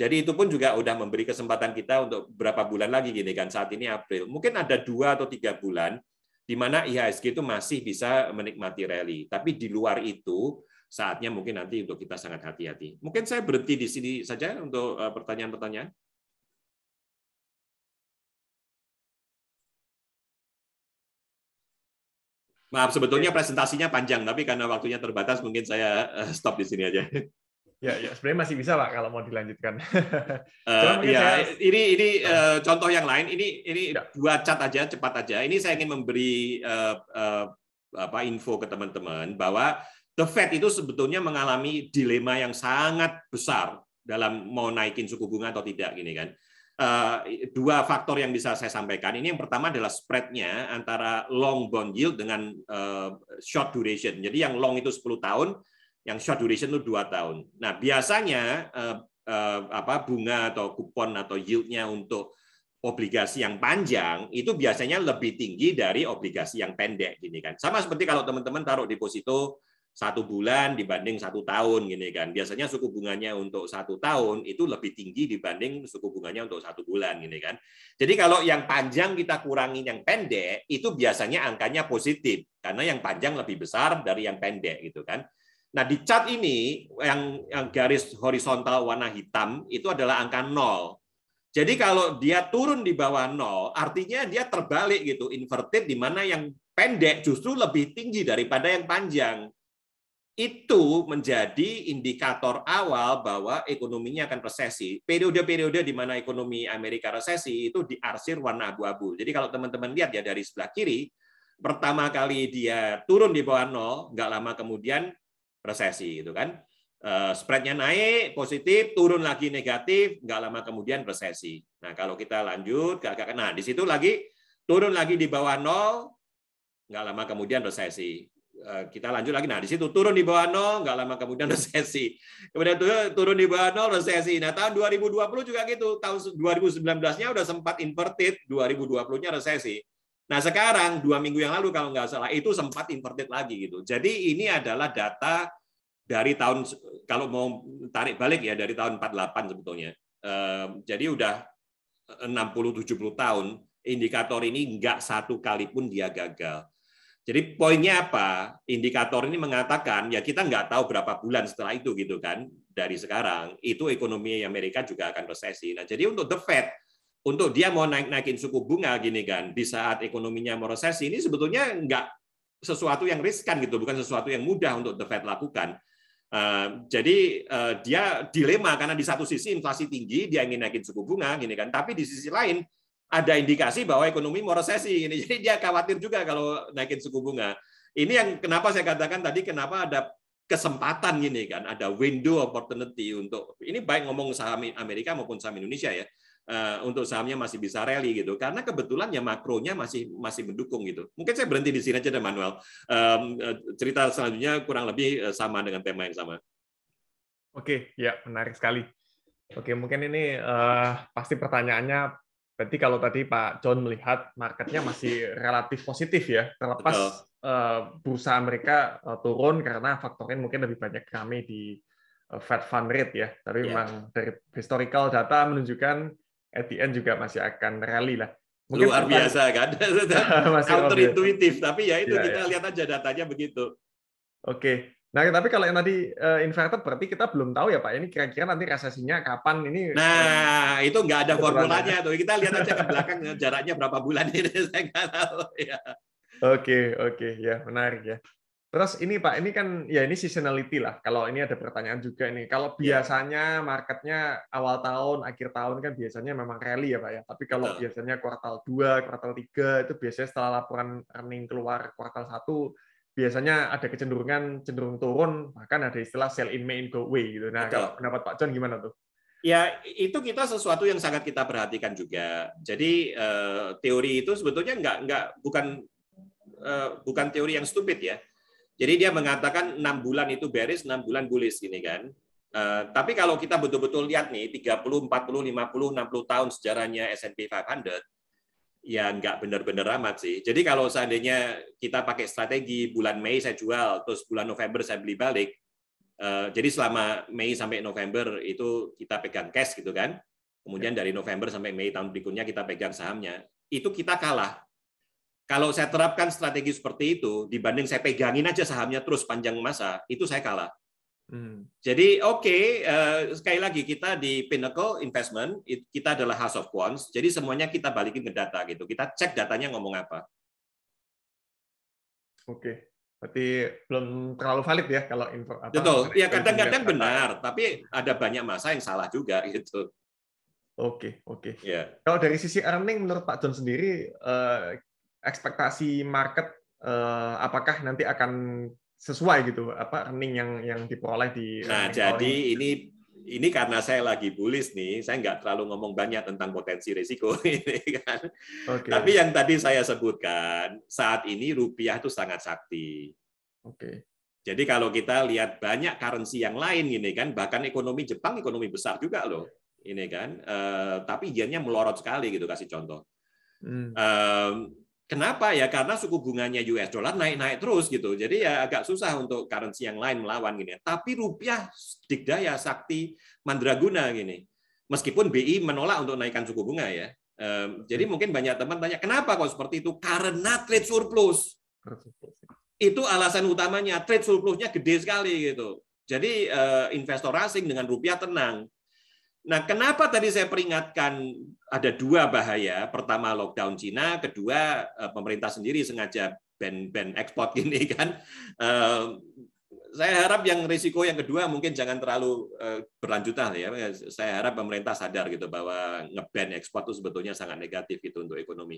[SPEAKER 2] Jadi itu pun juga udah memberi kesempatan kita untuk berapa bulan lagi gini kan, saat ini April. Mungkin ada 2 atau 3 bulan di mana IHSG itu masih bisa menikmati rally. Tapi di luar itu saatnya mungkin nanti untuk kita sangat hati-hati. Mungkin saya berhenti di sini saja untuk pertanyaan-pertanyaan. Maaf, sebetulnya presentasinya panjang, tapi karena waktunya terbatas, mungkin saya stop di sini aja.
[SPEAKER 1] Ya, sebenarnya masih bisa Pak kalau mau dilanjutkan.
[SPEAKER 2] Ini contoh yang lain. Ini 2 cat aja, cepat aja. Ini saya ingin memberi info ke teman-teman bahwa The Fed itu sebetulnya mengalami dilema yang sangat besar dalam mau naikin suku bunga atau tidak, gini kan. 2 faktor yang bisa saya sampaikan. Ini yang pertama adalah spread-nya antara long bond yield dengan short duration. Jadi yang long itu 10 tahun, yang short duration itu 2 tahun. Nah, biasanya bunga atau kupon atau yield-nya untuk obligasi yang panjang itu biasanya lebih tinggi dari obligasi yang pendek, gini kan. Sama seperti kalau teman-teman taruh deposito 1 bulan dibanding 1 tahun, gini kan. Biasanya suku bunganya untuk 1 tahun itu lebih tinggi dibanding suku bunganya untuk 1 bulan, gini kan. Jadi kalau yang panjang kita kurangin yang pendek, itu biasanya angkanya positif karena yang panjang lebih besar dari yang pendek, gitu kan. Nah, di chart ini yang garis horizontal warna hitam itu adalah angka 0. Jadi kalau dia turun di bawah 0, artinya dia terbalik gitu, inverted, di mana yang pendek justru lebih tinggi daripada yang panjang. Itu menjadi indikator awal bahwa ekonominya akan resesi. Periode-periode di mana ekonomi Amerika resesi itu diarsir warna abu-abu. Jadi kalau teman-teman lihat ya dari sebelah kiri, pertama kali dia turun di bawah 0, nggak lama kemudian resesi, gitu kan. Spreadnya naik positif, turun lagi negatif, nggak lama kemudian resesi. Nah, kalau kita lanjut nah di situ lagi turun lagi di bawah 0, nggak lama kemudian resesi. Kita lanjut lagi, nah di situ turun di bawah 0, nggak lama kemudian resesi. Kemudian turun di bawah 0, resesi. Nah, tahun 2020 juga gitu, tahun 2019-nya udah sempat inverted, 2020-nya resesi. Nah, sekarang 2 minggu yang lalu kalau nggak salah itu sempat inverted lagi gitu. Jadi ini adalah data dari tahun, kalau mau tarik balik ya, dari tahun 48 sebetulnya. Jadi udah 60-70 tahun indikator ini nggak 1 kali pun dia gagal. Jadi poinnya apa? Indikator ini mengatakan ya kita nggak tahu berapa bulan setelah itu, gitu kan, dari sekarang itu ekonomi Amerika juga akan resesi. Nah, jadi untuk The Fed, untuk dia mau naikin suku bunga, gini kan, di saat ekonominya mau resesi, ini sebetulnya nggak sesuatu yang riskan gitu, bukan sesuatu yang mudah untuk The Fed lakukan. Jadi dia dilema karena di satu sisi inflasi tinggi, dia ingin naikin suku bunga, gini kan, tapi di sisi lain ada indikasi bahwa ekonomi mau resesi, gini. Jadi dia khawatir juga kalau naikin suku bunga. Ini yang kenapa saya katakan tadi, kenapa ada kesempatan, gini kan, ada window opportunity untuk ini, baik ngomong saham Amerika maupun saham Indonesia ya. Untuk sahamnya masih bisa rally gitu, karena kebetulan ya makronya masih mendukung gitu. Mungkin saya berhenti di sini aja deh, Manuel. Cerita selanjutnya kurang lebih sama dengan tema yang sama.
[SPEAKER 1] Oke, ya menarik sekali. Oke, mungkin ini pasti pertanyaannya, berarti kalau tadi Pak John melihat marketnya masih relatif positif ya, terlepas bursa Amerika turun karena faktornya mungkin lebih banyak rame di Fed Fund Rate ya, tapi memang dari historical data menunjukkan at the end juga masih akan rally lah.
[SPEAKER 2] Mungkin luar biasa kan, counterintuitif, tapi ya itu kita lihat aja datanya begitu.
[SPEAKER 1] Oke, nah tapi kalau yang tadi inverted berarti kita belum tahu ya Pak, ini kira-kira nanti resesinya kapan ini?
[SPEAKER 2] Nah, itu nggak ada formulanya tuh, kita lihat aja ke belakang jaraknya berapa bulan ini, saya nggak tahu ya.
[SPEAKER 1] Oke, ya menarik ya. Terus ini Pak, ini kan ya ini seasonality lah. Kalau ini ada pertanyaan juga nih. Kalau biasanya marketnya awal tahun, akhir tahun kan biasanya memang rally ya Pak ya. Tapi kalau biasanya kuartal 2, kuartal 3 itu biasanya setelah laporan earning keluar kuartal 1 biasanya ada kecenderungan cenderung turun, bahkan ada istilah sell in May in go away gitu. Nah, kalau pendapat Pak John gimana tuh?
[SPEAKER 2] Ya, itu kita sesuatu yang sangat kita perhatikan juga. Jadi teori itu sebetulnya bukan teori yang stupid ya. Jadi dia mengatakan 6 bulan itu bearish, 6 bulan bullish, gini kan. Tapi kalau kita betul-betul lihat nih 30, 40, 50, 60 tahun sejarahnya S&P 500, ya nggak benar-benar amat sih. Jadi kalau seandainya kita pakai strategi bulan Mei saya jual, terus bulan November saya beli balik, Jadi selama Mei sampai November itu kita pegang cash gitu kan. Kemudian dari November sampai Mei tahun berikutnya kita pegang sahamnya. Itu kita kalah. Kalau saya terapkan strategi seperti itu, dibanding saya pegangin aja sahamnya terus panjang masa, itu saya kalah. Jadi sekali lagi kita di Pinnacle Investment, kita adalah house of quants, jadi semuanya kita balikin ke data gitu. Kita cek datanya ngomong apa.
[SPEAKER 1] Oke, berarti belum terlalu valid ya kalau info apa.
[SPEAKER 2] Betul, ya kadang-kadang benar, tapi ada banyak masa yang salah juga gitu.
[SPEAKER 1] Oke.
[SPEAKER 2] Ya.
[SPEAKER 1] Kalau dari sisi earning menurut Pak John sendiri, ekspektasi market apakah nanti akan sesuai gitu apa earning yang diperoleh di
[SPEAKER 2] jadi ini karena saya lagi bullish nih, saya nggak terlalu ngomong banyak tentang potensi risiko ini kan. Tapi yang tadi saya sebutkan, saat ini rupiah itu sangat sakti. Jadi kalau kita lihat banyak currency yang lain ini kan, bahkan ekonomi Jepang ekonomi besar juga loh ini kan, tapi yennya melorot sekali gitu, kasih contoh. Kenapa ya? Karena suku bunganya US dollar naik terus gitu. Jadi ya agak susah untuk currency yang lain melawan gini. Tapi rupiah dikdaya sakti mandraguna gini. Meskipun BI menolak untuk naikkan suku bunga ya. Jadi mungkin banyak teman tanya, kenapa kok seperti itu? Karena trade surplus. Itu alasan utamanya. Trade surplusnya gede sekali gitu. Jadi investor asing dengan rupiah tenang. Nah, kenapa tadi saya peringatkan ada dua bahaya. Pertama, lockdown Cina. Kedua, pemerintah sendiri sengaja ban ekspor gini kan. Saya harap yang risiko yang kedua mungkin jangan terlalu berlanjutan ya. Saya harap pemerintah sadar gitu bahwa ngeban ekspor itu sebetulnya sangat negatif gitu untuk ekonomi.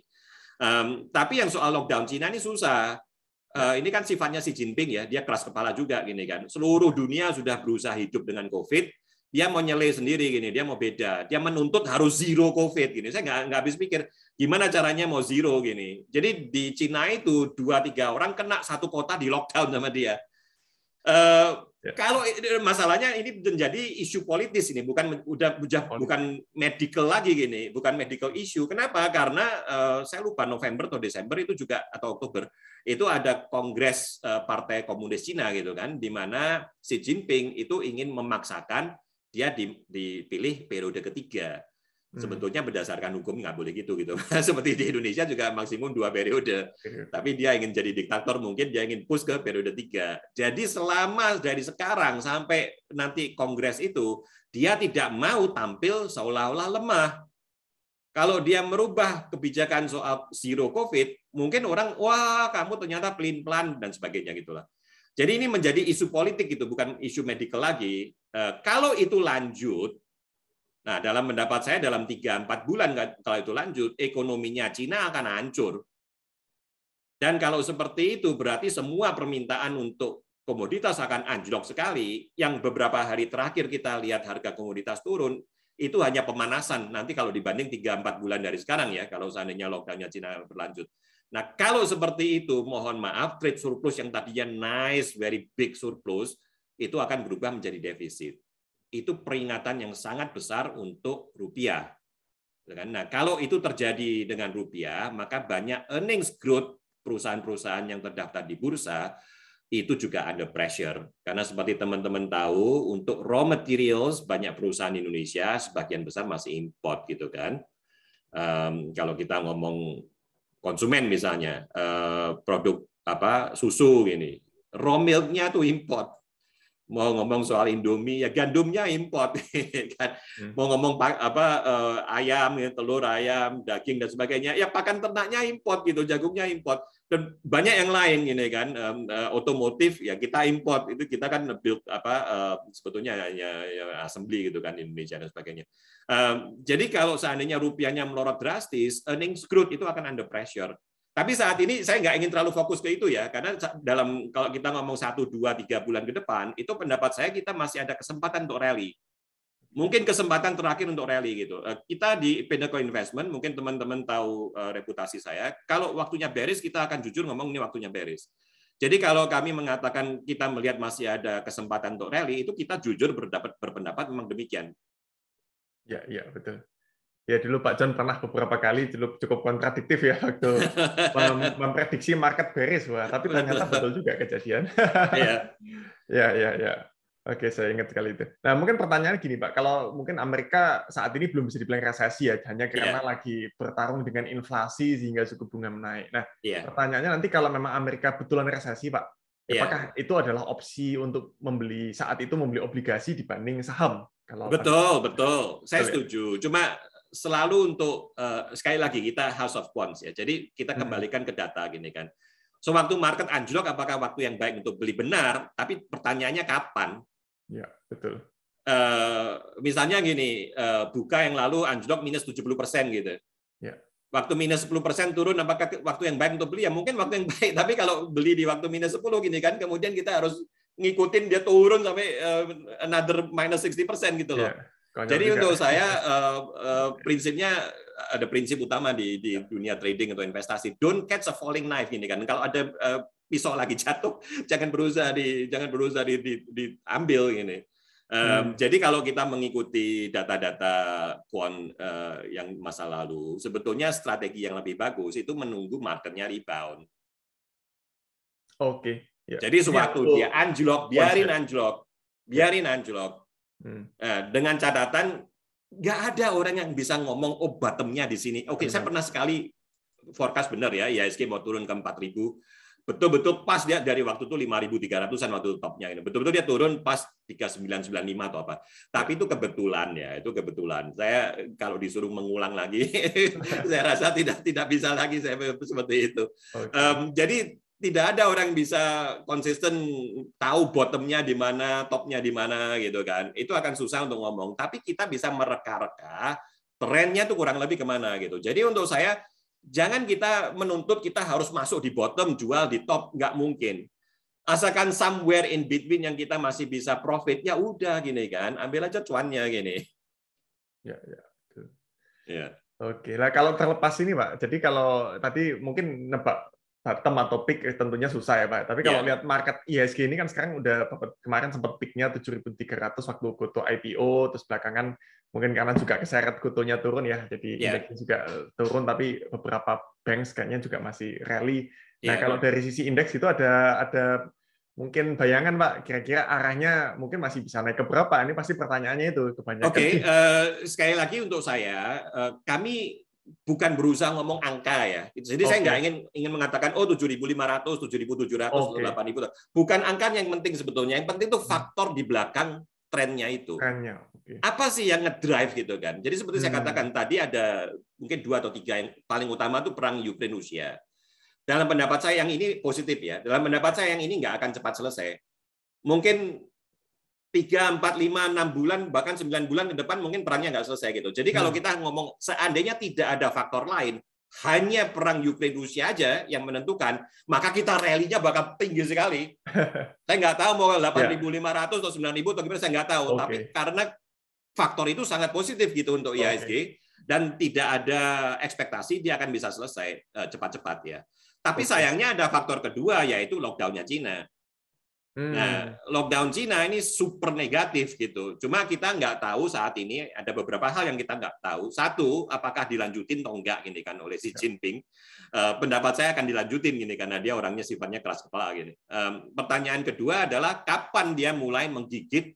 [SPEAKER 2] Tapi yang soal lockdown Cina ini susah. Ini kan sifatnya Xi Jinping ya, dia keras kepala juga gini kan. Seluruh dunia sudah berusaha hidup dengan COVID. Dia mau nyele sendiri gini, dia mau beda, dia menuntut harus zero COVID gini. Saya nggak habis pikir gimana caranya mau zero gini. Jadi di Cina itu 2-3 orang kena satu kota di lockdown sama dia. Kalau masalahnya ini menjadi isu politis ini, bukan medical lagi gini, bukan medical issue. Kenapa? Karena saya lupa November atau Desember itu juga atau Oktober itu ada Kongres Partai Komunis Cina gitu kan, di mana Xi Jinping itu ingin memaksakan dia dipilih periode ketiga. Sebetulnya berdasarkan hukum nggak boleh gitu. Seperti di Indonesia juga maksimum 2 periode. Tapi dia ingin jadi diktator, mungkin dia ingin push ke periode 3. Jadi selama dari sekarang sampai nanti kongres itu, dia tidak mau tampil seolah-olah lemah. Kalau dia merubah kebijakan soal zero COVID, mungkin orang, wah kamu ternyata pelin-pelan dan sebagainya gitulah. Jadi ini menjadi isu politik gitu, bukan isu medical lagi. Kalau itu lanjut, nah dalam pendapat saya dalam 3-4 bulan kalau itu lanjut, ekonominya Cina akan hancur. Dan kalau seperti itu berarti semua permintaan untuk komoditas akan anjlok sekali. Yang beberapa hari terakhir kita lihat harga komoditas turun, itu hanya pemanasan. Nanti kalau dibanding 3-4 bulan dari sekarang ya, kalau seandainya lockdown-nya Cina berlanjut. Nah, kalau seperti itu, mohon maaf, trade surplus yang tadinya nice, very big surplus, itu akan berubah menjadi defisit. Itu peringatan yang sangat besar untuk rupiah. Nah, kalau itu terjadi dengan rupiah, maka banyak earnings growth perusahaan-perusahaan yang terdaftar di bursa, itu juga under pressure. Karena seperti teman-teman tahu, untuk raw materials, banyak perusahaan Indonesia, sebagian besar masih import gitu kan. Kalau kita ngomong konsumen misalnya produk susu gini, raw milk-nya tuh import. Mau ngomong soal Indomie ya gandumnya import kan. Mau ngomong ayam, telur ayam, daging dan sebagainya ya pakan ternaknya import gitu, jagungnya import dan banyak yang lain gini kan. Otomotif ya kita import, itu kita kan build sebetulnya ya assembly gitu kan di Indonesia dan sebagainya. Jadi kalau seandainya rupiahnya melorot drastis, earnings growth itu akan under pressure. Tapi saat ini saya nggak ingin terlalu fokus ke itu ya, karena kalau kita ngomong 1, 2, 3 bulan ke depan, itu pendapat saya kita masih ada kesempatan untuk rally. Mungkin kesempatan terakhir untuk rally gitu. Kita di Pinnacle Investment, mungkin teman-teman tahu reputasi saya, kalau waktunya bearish kita akan jujur ngomong ini waktunya bearish. Jadi kalau kami mengatakan kita melihat masih ada kesempatan untuk rally, itu kita jujur berpendapat memang demikian.
[SPEAKER 1] Ya betul. Ya dulu Pak John pernah beberapa kali cukup kontradiktif ya waktu memprediksi market bearish, tapi ternyata betul juga kejadian.
[SPEAKER 2] Iya.
[SPEAKER 1] Ya. Oke, saya ingat sekali itu. Nah, mungkin pertanyaannya gini, Pak. Kalau mungkin Amerika saat ini belum bisa dibilang resesi ya, hanya karena
[SPEAKER 2] Iya,
[SPEAKER 1] lagi bertarung dengan inflasi sehingga suku bunga menaik. Nah,
[SPEAKER 2] iya,
[SPEAKER 1] pertanyaannya nanti kalau memang Amerika betulan resesi, Pak,
[SPEAKER 2] iya.
[SPEAKER 1] apakah itu adalah opsi untuk membeli saat itu membeli obligasi dibanding saham? Kalau pas
[SPEAKER 2] Betul, betul. Saya
[SPEAKER 1] betul ya.
[SPEAKER 2] setuju. Cuma selalu untuk sekali lagi kita house of quants ya. Jadi kita
[SPEAKER 1] Hmm,
[SPEAKER 2] kembalikan ke data gini kan. Sewaktu market anjlok apakah waktu yang baik untuk beli? Benar, tapi pertanyaannya kapan?
[SPEAKER 1] ya, betul.
[SPEAKER 2] Misalnya gini, buka yang lalu anjlok minus 70% gitu.
[SPEAKER 1] Ya,
[SPEAKER 2] Waktu minus 10% turun, apakah waktu yang baik untuk beli? Ya mungkin waktu yang baik, tapi kalau beli di waktu minus 10 gini kan, kemudian kita harus ngikutin dia turun sampai another minus 60% gitu
[SPEAKER 1] ya,
[SPEAKER 2] loh.
[SPEAKER 1] konyol
[SPEAKER 2] Jadi
[SPEAKER 1] juga.
[SPEAKER 2] untuk saya prinsipnya ada prinsip utama di dunia trading atau investasi, don't catch a falling knife gini kan. Kalau ada pisau lagi jatuh, jangan berusaha diambil gini.
[SPEAKER 1] Hmm.
[SPEAKER 2] Jadi kalau kita mengikuti data-data quant yang masa lalu, sebetulnya strategi yang lebih bagus itu menunggu marketnya rebound.
[SPEAKER 1] Oke, ya.
[SPEAKER 2] Jadi
[SPEAKER 1] Ini
[SPEAKER 2] sewaktu dia
[SPEAKER 1] untuk
[SPEAKER 2] anjlok,
[SPEAKER 1] konsep. Ya.
[SPEAKER 2] biarin anjlok.
[SPEAKER 1] Hmm.
[SPEAKER 2] Dengan catatan nggak ada orang yang bisa ngomong oh bottomnya di sini. Oke, saya pernah sekali forecast benar ya, IHSG mau turun ke 4.000. Betul-betul pas dia dari waktu itu 5.300-an waktu topnya ini. Betul-betul dia turun pas 3.995 atau apa. Tapi itu kebetulan ya, itu kebetulan. Saya kalau disuruh mengulang lagi, saya rasa tidak bisa lagi saya seperti itu.
[SPEAKER 1] Oke.
[SPEAKER 2] Jadi tidak ada orang yang bisa konsisten tahu bottomnya di mana, topnya di mana gitu kan. Itu akan susah untuk ngomong. Tapi kita bisa mereka-reka trennya tuh kurang lebih kemana gitu. Jadi untuk saya jangan kita menuntut kita harus masuk di bottom, jual di top, nggak mungkin. Asalkan somewhere in between yang kita masih bisa profit, ya udah gini kan, ambil aja cuannya gini.
[SPEAKER 1] Ya, ya. Betul.
[SPEAKER 2] Ya,
[SPEAKER 1] Oke, nah kalau terlepas ini Pak, jadi kalau tadi mungkin nebak bottom atau peak tentunya susah ya Pak. Tapi kalau
[SPEAKER 2] ya,
[SPEAKER 1] lihat market IHSG ini kan sekarang udah kemarin sempat peaknya 7.300 waktu Goto IPO, terus belakangan mungkin karena juga keseret Gotonya turun ya, jadi
[SPEAKER 2] ya,
[SPEAKER 1] indeksnya juga turun, tapi beberapa banks kayaknya juga masih rally. Nah
[SPEAKER 2] ya.
[SPEAKER 1] kalau dari sisi indeks itu ada mungkin bayangan Pak, kira-kira arahnya mungkin masih bisa naik ke berapa? Ini pasti pertanyaannya itu kebanyakan.
[SPEAKER 2] Oke, sekali lagi untuk saya, kami bukan berusaha ngomong angka ya. Jadi saya nggak
[SPEAKER 1] Oke,
[SPEAKER 2] ingin mengatakan oh 7.500, 7.700, atau
[SPEAKER 1] oke.
[SPEAKER 2] 8.000. Bukan angkanya yang penting sebetulnya. Yang penting itu faktor di belakang trennya itu.
[SPEAKER 1] Trennya, oke.
[SPEAKER 2] Apa sih yang ngedrive gitu kan? Jadi seperti saya
[SPEAKER 1] Hmm,
[SPEAKER 2] katakan tadi ada mungkin 2 atau 3 yang paling utama itu perang Ukraina Rusia. Dalam pendapat saya yang ini positif ya. Dalam pendapat saya yang ini nggak akan cepat selesai. Mungkin 3, 4, 5, 6 bulan, bahkan 9 bulan ke depan mungkin perangnya nggak selesai gitu. Jadi kalau
[SPEAKER 1] hmm,
[SPEAKER 2] kita ngomong seandainya tidak ada faktor lain, hanya perang Ukraina Rusia aja yang menentukan, maka kita rally-nya bakal tinggi sekali. Saya nggak tahu mau
[SPEAKER 1] ya,
[SPEAKER 2] 8.500 atau 9.000 atau gimana, saya nggak tahu. Tapi
[SPEAKER 1] oke,
[SPEAKER 2] karena faktor itu sangat positif gitu untuk
[SPEAKER 1] oke,
[SPEAKER 2] IHSG dan tidak ada ekspektasi dia akan bisa selesai cepat-cepat ya. Tapi
[SPEAKER 1] oke.
[SPEAKER 2] sayangnya ada faktor kedua yaitu lockdown-nya Cina. Nah,
[SPEAKER 1] Hmm,
[SPEAKER 2] lockdown Cina ini super negatif gitu. Cuma kita nggak tahu saat ini ada beberapa hal yang kita nggak tahu. Satu, apakah dilanjutin atau enggak gini kan oleh Xi
[SPEAKER 1] ya,
[SPEAKER 2] Jinping. Pendapat saya akan dilanjutin gini karena dia orangnya sifatnya keras kepala gini. Pertanyaan kedua adalah kapan dia mulai menggigit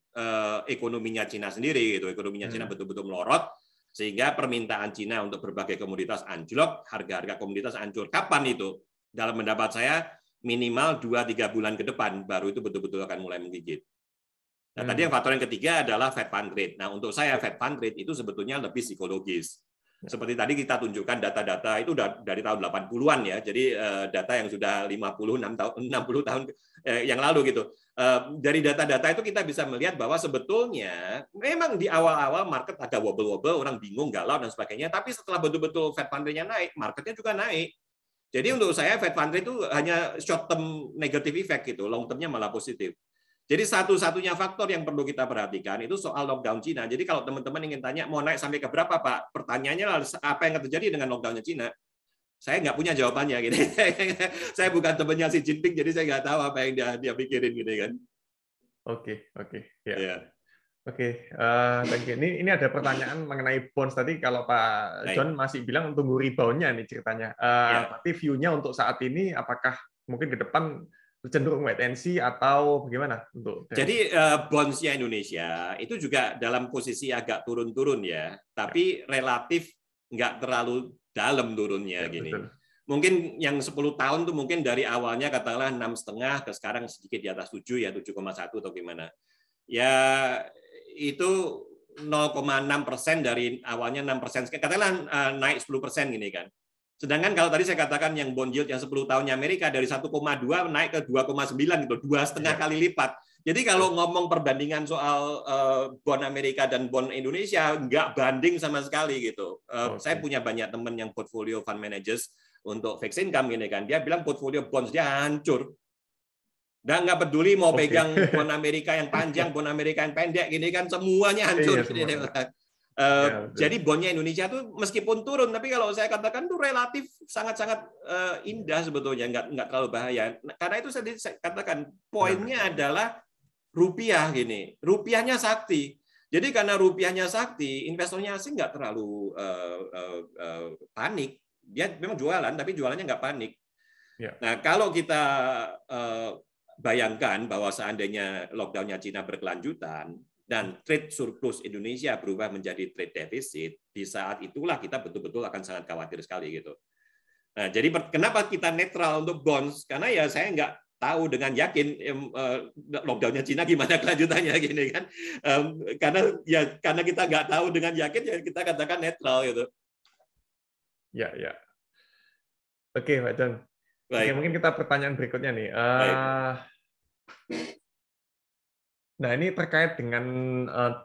[SPEAKER 2] ekonominya Cina sendiri gitu. Ekonominya Cina
[SPEAKER 1] hmm,
[SPEAKER 2] betul-betul melorot sehingga permintaan Cina untuk berbagai komoditas anjlok, harga-harga komoditas hancur. Kapan itu? Dalam pendapat saya minimal 2-3 bulan ke depan baru itu betul-betul akan mulai menggigit. Nah, tadi yang
[SPEAKER 1] hmm,
[SPEAKER 2] faktor yang ketiga adalah Fed Fund Rate. Nah, untuk saya
[SPEAKER 1] ya,
[SPEAKER 2] Fed Fund Rate itu sebetulnya lebih psikologis.
[SPEAKER 1] ya,
[SPEAKER 2] Seperti tadi kita tunjukkan data-data itu dari tahun 80-an ya. Jadi data yang sudah 56 tahun 60 tahun yang lalu gitu. Dari data-data itu kita bisa melihat bahwa sebetulnya memang di awal-awal market agak wobble-wobble, orang bingung, galau dan sebagainya, tapi setelah betul-betul Fed Fund Rate-nya naik, marketnya juga naik. Jadi untuk saya Fed Fund Rate itu hanya short term negative effect gitu, long termnya malah positif. Jadi satu-satunya faktor yang perlu kita perhatikan itu soal lockdown Cina. Jadi kalau teman-teman ingin tanya mau naik sampai ke berapa Pak? Pertanyaannya apa yang terjadi dengan lockdownnya Cina? Saya nggak punya jawabannya gitu. Saya bukan temannya Xi Jinping, jadi saya nggak tahu apa yang dia pikirin gitu kan.
[SPEAKER 1] oke, oke, ya.
[SPEAKER 2] Ya,
[SPEAKER 1] Oke, thank you. Ini ada pertanyaan mengenai bonds tadi. Kalau Pak John
[SPEAKER 2] baik.
[SPEAKER 1] masih bilang tunggu rebound-nya nih ceritanya.
[SPEAKER 2] Ya,
[SPEAKER 1] Tapi view-nya untuk saat ini, apakah mungkin ke depan cenderung wait and see atau bagaimana untuk?
[SPEAKER 2] Jadi bonds-nya Indonesia itu juga dalam posisi agak turun-turun ya, tapi relatif nggak terlalu dalam turunnya gini.
[SPEAKER 1] Betul.
[SPEAKER 2] Mungkin yang 10 tahun tuh mungkin dari awalnya katakanlah 6,5 ke sekarang sedikit di atas 7 ya, 7,1 atau gimana. Ya itu 0,6% dari awalnya 6%, katakanlah naik 10% gini kan. Sedangkan kalau tadi saya katakan yang bond yield yang 10 tahunnya Amerika dari 1,2 naik ke 2,9 gitu, 2,5 kali lipat. Jadi kalau ngomong perbandingan soal bond Amerika dan bond Indonesia nggak banding sama sekali gitu. Saya punya banyak teman yang portfolio fund managers untuk fixed income gini kan, dia bilang portfolio bonds dia hancur. Dan nggak peduli mau pegang bond Amerika yang panjang, bond Amerika yang pendek gini kan, semuanya hancur. Jadi bondnya Indonesia tuh meskipun turun, tapi kalau saya katakan tuh relatif sangat-sangat indah sebetulnya, nggak terlalu bahaya. Karena itu saya katakan poinnya adalah rupiah gini, rupiahnya sakti. Jadi karena rupiahnya sakti, investornya asing nggak terlalu panik. Dia memang jualan, tapi jualannya nggak panik. Nah kalau kita bayangkan bahwa seandainya lockdown-nya Cina berkelanjutan, dan trade surplus Indonesia berubah menjadi trade deficit, di saat itulah kita betul-betul akan sangat khawatir sekali gitu. Nah, jadi kenapa kita netral untuk bonds? Karena ya saya nggak tahu dengan yakin lockdown-nya Cina gimana kelanjutannya gini kan. Karena kita nggak tahu dengan yakin ya kita katakan netral gitu.
[SPEAKER 1] Ya. Oke, Pak John. Oke, mungkin kita pertanyaan berikutnya nih. Nah, ini terkait dengan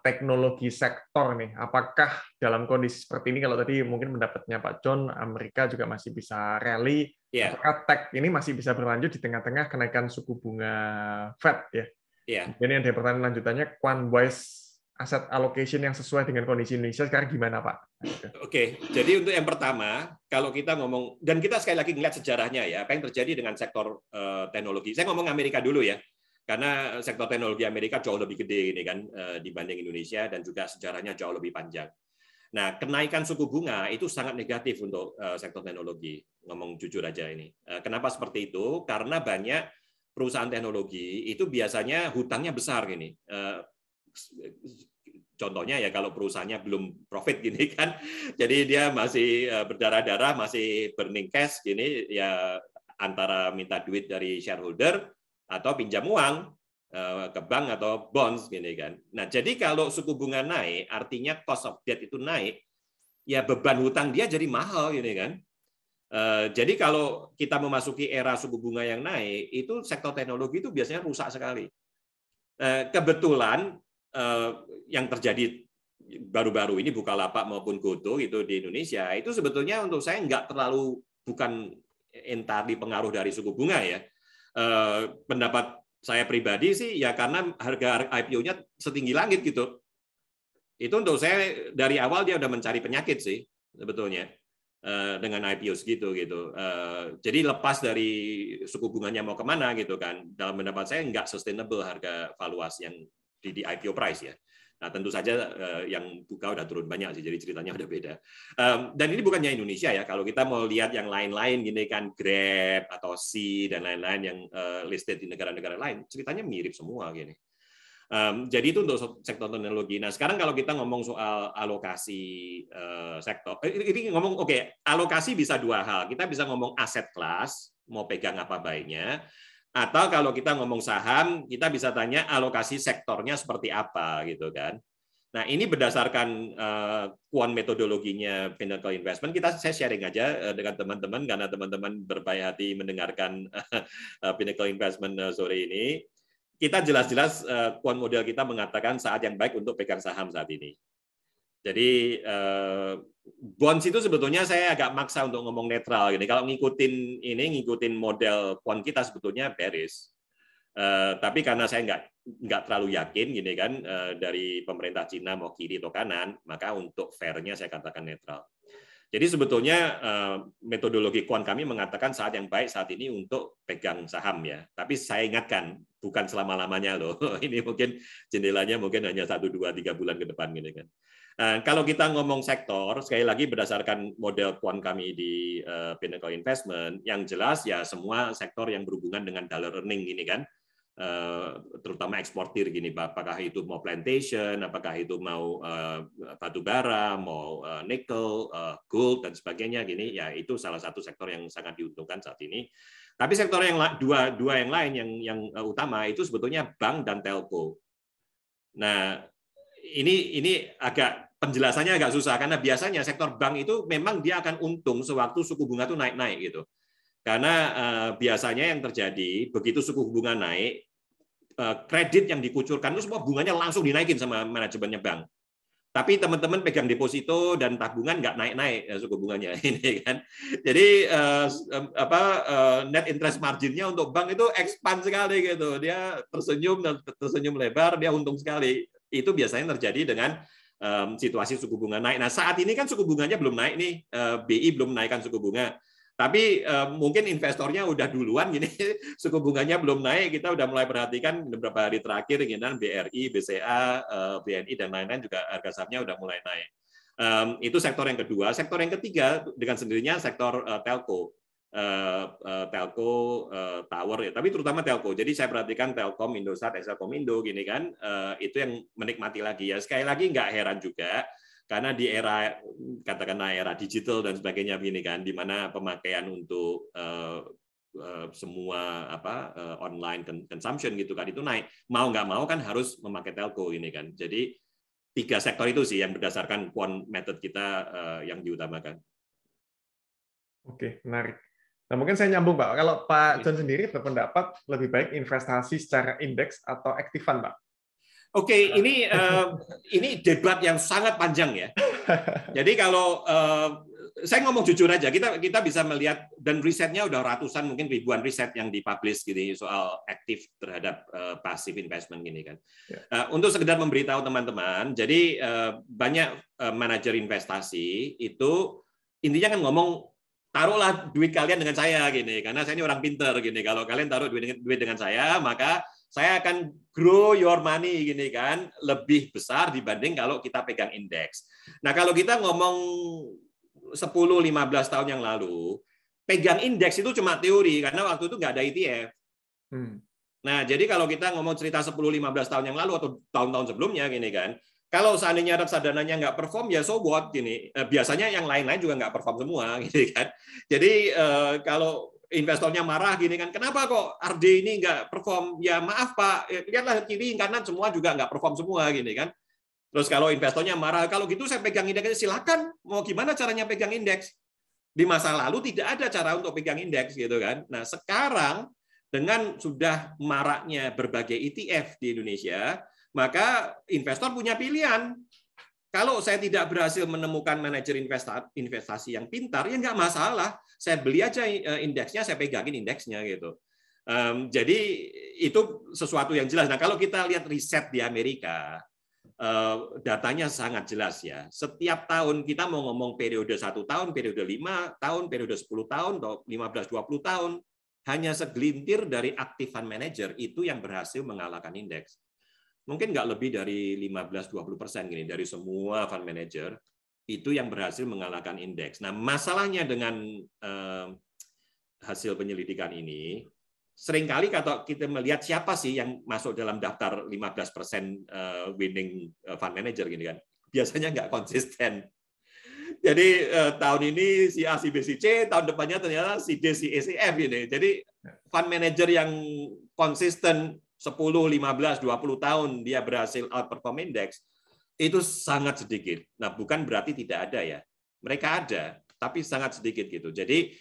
[SPEAKER 1] teknologi sektor nih. Apakah dalam kondisi seperti ini, kalau tadi mungkin pendapatnya Pak John, Amerika juga masih bisa rally, apakah tech ini masih bisa berlanjut di tengah-tengah kenaikan suku bunga Fed ya? Ini ada pertanyaan lanjutannya, quant-wise asset allocation yang sesuai dengan kondisi Indonesia sekarang gimana, Pak?
[SPEAKER 2] Oke, jadi untuk yang pertama, kalau kita ngomong, dan kita sekali lagi ngeliat sejarahnya ya, apa yang terjadi dengan sektor teknologi. Saya ngomong Amerika dulu ya. Karena sektor teknologi Amerika jauh lebih gede ini kan dibanding Indonesia dan juga sejarahnya jauh lebih panjang. Nah, kenaikan suku bunga itu sangat negatif untuk sektor teknologi. Ngomong jujur aja ini. Kenapa seperti itu? Karena banyak perusahaan teknologi itu biasanya hutangnya besar gini. Contohnya ya kalau perusahaannya belum profit gini kan. Jadi dia masih berdarah-darah, masih burning cash gini ya, antara minta duit dari shareholder atau pinjam uang ke bank atau bonds gini kan. Nah, jadi kalau suku bunga naik, artinya cost of debt itu naik, ya beban hutang dia jadi mahal gini kan. Jadi kalau kita memasuki era suku bunga yang naik, itu sektor teknologi itu biasanya rusak sekali. Kebetulan yang terjadi baru-baru ini Bukalapak maupun Goto itu di Indonesia, itu sebetulnya untuk saya nggak terlalu, bukan entirely pengaruh dari suku bunga ya. Pendapat saya pribadi sih ya karena harga IPO-nya setinggi langit gitu. Itu untuk saya dari awal dia udah mencari penyakit sih sebetulnya dengan IPO segitu gitu. Jadi lepas dari suku bunganya mau kemana gitu kan, dalam pendapat saya nggak sustainable harga valuasi yang di IPO price ya. Nah, tentu saja yang buka udah turun banyak sih, jadi ceritanya udah beda. Dan ini bukannya Indonesia ya, kalau kita mau lihat yang lain-lain gini kan, Grab atau Sea dan lain-lain yang listed di negara-negara lain, ceritanya mirip semua gini. Jadi itu untuk sektor teknologi. Nah, sekarang kalau kita ngomong soal alokasi sektor, ini ngomong alokasi bisa dua hal. Kita bisa ngomong aset class, mau pegang apa baiknya. Atau kalau kita ngomong saham, kita bisa tanya alokasi sektornya seperti apa gitu kan. Nah, ini berdasarkan quant metodologinya Pinnacle Investment. Saya sharing aja dengan teman-teman karena teman-teman berbaik hati mendengarkan Pinnacle Investment sore ini. Kita jelas-jelas quant model kita mengatakan saat yang baik untuk pegang saham saat ini. Jadi bonds itu sebetulnya saya agak maksa untuk ngomong netral gini. Kalau ngikutin model quant kita sebetulnya bearish. Tapi karena saya nggak terlalu yakin gini kan dari pemerintah Cina mau kiri atau kanan, maka untuk fairnya saya katakan netral. Jadi sebetulnya metodologi quant kami mengatakan saat yang baik saat ini untuk pegang saham ya. Tapi saya ingatkan bukan selama-lamanya loh. Ini mungkin jendelanya mungkin hanya 1, 2, 3 bulan ke depan gitu kan. Kalau kita ngomong sektor, sekali lagi berdasarkan model quant kami di Pinnacle Investment, yang jelas ya semua sektor yang berhubungan dengan dollar earning ini kan. Terutama eksportir gini, apakah itu mau plantation, apakah itu mau batu bara, mau nikel, gold dan sebagainya gini, ya itu salah satu sektor yang sangat diuntungkan saat ini. Tapi sektor yang dua yang lain yang utama itu sebetulnya bank dan telco. Nah, ini agak penjelasannya agak susah karena biasanya sektor bank itu memang dia akan untung sewaktu suku bunga itu naik-naik gitu. Karena biasanya yang terjadi begitu suku bunga naik, kredit yang dikucurkan itu semua bunganya langsung dinaikin sama manajemennya bank. Tapi teman-teman pegang deposito dan tabungan nggak naik-naik suku bunganya ini kan. Jadi net interest marginnya untuk bank itu expand sekali gitu. Dia tersenyum lebar, dia untung sekali. Itu biasanya terjadi dengan situasi suku bunga naik. Nah saat ini kan suku bunganya belum naik nih, BI belum naikkan suku bunga. Tapi mungkin investornya udah duluan gini, suku bunganya belum naik, kita udah mulai perhatikan beberapa hari terakhir gitu, BRI, BCA, BNI dan lain-lain juga harga sahamnya udah mulai naik. Itu sektor yang kedua. Sektor yang ketiga dengan sendirinya sektor telco. Telco, tower ya, tapi terutama telco. Jadi saya perhatikan Telkom, Indosat, Excelcomindo gini kan, itu yang menikmati lagi ya. Sekali lagi nggak heran juga. Karena di era katakanlah era digital dan sebagainya ini kan, di mana pemakaian untuk semua online consumption gitu kan itu naik, mau nggak mau kan harus memakai telco ini kan. Jadi 3 sektor itu sih yang berdasarkan quant method kita yang diutamakan.
[SPEAKER 1] Oke, menarik. Nah mungkin saya nyambung Pak. Kalau Pak John sendiri berpendapat lebih baik investasi secara indeks atau active fund Pak?
[SPEAKER 2] Oke, ini debat yang sangat panjang ya. Jadi kalau saya ngomong jujur aja, kita bisa melihat dan risetnya udah ratusan mungkin ribuan riset yang dipublish gini soal aktif terhadap passive investment gini kan. Untuk sekedar memberitahu teman-teman, jadi banyak manajer investasi itu intinya kan ngomong taruhlah duit kalian dengan saya gini, karena saya ini orang pinter gini. Kalau kalian taruh duit dengan saya, maka saya akan grow your money gini kan, lebih besar dibanding kalau kita pegang indeks. Nah, kalau kita ngomong 10-15 tahun yang lalu, pegang indeks itu cuma teori karena waktu itu nggak ada ETF. Nah, jadi kalau kita ngomong cerita 10-15 tahun yang lalu atau tahun-tahun sebelumnya gini kan, kalau seandainya reksadananya nggak perform ya so what gini. Biasanya yang lain-lain juga nggak perform semua gitu kan. Jadi kalau investornya marah gini kan, kenapa kok RD ini nggak perform? Ya maaf Pak, lihatlah kiri kanan semua juga nggak perform semua gini kan. Terus kalau investornya marah, kalau gitu saya pegang indeks, silakan. Mau gimana caranya pegang indeks? Di masa lalu tidak ada cara untuk pegang indeks gitu kan. Nah sekarang dengan sudah maraknya berbagai ETF di Indonesia, maka investor punya pilihan. Kalau saya tidak berhasil menemukan manajer investasi yang pintar, ya nggak masalah. Saya beli aja indeksnya, saya pegangin indeksnya gitu. Jadi itu sesuatu yang jelas. Nah kalau kita lihat riset di Amerika, datanya sangat jelas ya. Setiap tahun kita mau ngomong periode 1 tahun, periode 5 tahun, periode 10 tahun, atau 15-20 tahun, hanya segelintir dari active fund manager itu yang berhasil mengalahkan indeks. Mungkin nggak lebih dari 15-20% gini dari semua fund manager itu yang berhasil mengalahkan indeks. Nah, masalahnya dengan hasil penyelidikan ini, seringkali kalau kita melihat siapa sih yang masuk dalam daftar 15% winning fund manager gini kan, biasanya nggak konsisten. Jadi tahun ini si A, si B, si C, tahun depannya ternyata si D, si E, si F ini. Jadi fund manager yang konsisten 10, 15, 20 tahun dia berhasil outperform index, itu sangat sedikit. Nah, bukan berarti tidak ada ya. Mereka ada, tapi sangat sedikit gitu. Jadi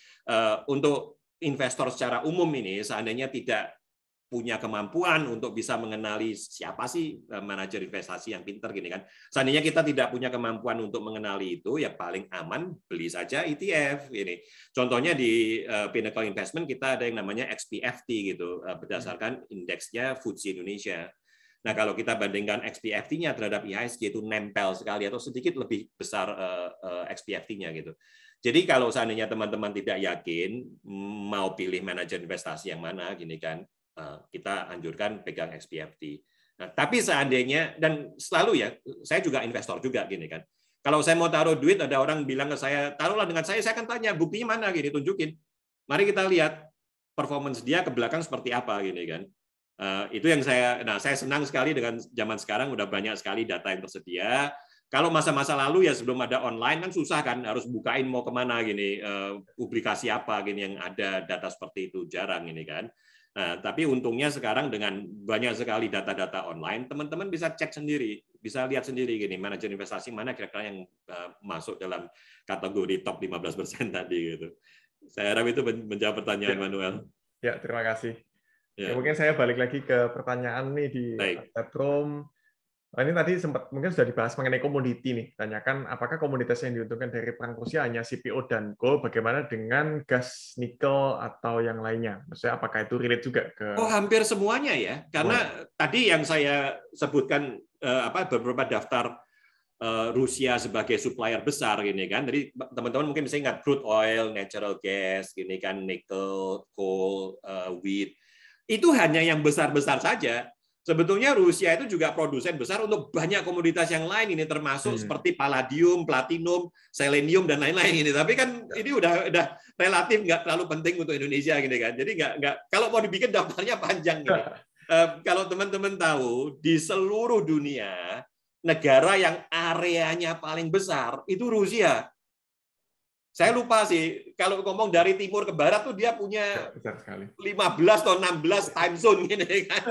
[SPEAKER 2] untuk investor secara umum ini seandainya tidak punya kemampuan untuk bisa mengenali siapa sih manajer investasi yang pintar gini kan. Seandainya kita tidak punya kemampuan untuk mengenali itu, ya paling aman beli saja ETF ini. Contohnya di Pinnacle Investment kita ada yang namanya XPFT gitu, berdasarkan indeksnya FTSE Indonesia. Nah, kalau kita bandingkan XPFT-nya terhadap IHSG itu nempel sekali atau sedikit lebih besar XPFT-nya gitu. Jadi kalau seandainya teman-teman tidak yakin mau pilih manajer investasi yang mana, gini kan, kita anjurkan pegang XPFT. Nah, tapi seandainya, dan selalu ya, saya juga investor juga gini kan. Kalau saya mau taruh duit, ada orang bilang ke saya, taruhlah dengan saya akan tanya buktinya mana, gini, tunjukin. Mari kita lihat performance dia ke belakang seperti apa, gini kan. Itu yang saya senang sekali dengan zaman sekarang udah banyak sekali data yang tersedia. Kalau masa-masa lalu ya sebelum ada online kan susah kan, harus bukain mau kemana gini, publikasi apa gini yang ada data seperti itu, jarang ini kan. Nah, tapi untungnya sekarang dengan banyak sekali data-data online, teman-teman bisa cek sendiri, bisa lihat sendiri gini, manajer investasi mana kira-kira yang masuk dalam kategori top 15% tadi gitu. Saya harap itu menjawab pertanyaan Manuel.
[SPEAKER 1] Ya, terima kasih. Ya, mungkin saya balik lagi ke pertanyaan nih di chatroom. Ini tadi sempat mungkin sudah dibahas mengenai komoditi nih. Tanyakan apakah komoditas yang diuntungkan dari perang Rusia hanya CPO dan gold, bagaimana dengan gas, nikel atau yang lainnya? Maksudnya apakah itu relate juga ke?
[SPEAKER 2] Oh, hampir semuanya ya. Karena tadi yang saya sebutkan beberapa daftar Rusia sebagai supplier besar gini kan. Jadi teman-teman mungkin bisa ingat crude oil, natural gas, gini kan, nickel, coal, wheat. Itu hanya yang besar-besar saja. Sebetulnya Rusia itu juga produsen besar untuk banyak komoditas yang lain ini, termasuk seperti palladium, platinum, selenium dan lain-lain ini. Tapi kan ini udah relatif nggak terlalu penting untuk Indonesia gini kan. Jadi nggak kalau mau dibikin daftarnya panjang gini. Kalau teman-teman tahu di seluruh dunia negara yang areanya paling besar itu Rusia. Saya lupa sih, kalau ngomong dari timur ke barat tuh dia punya 15 atau 16 time zone gini kan.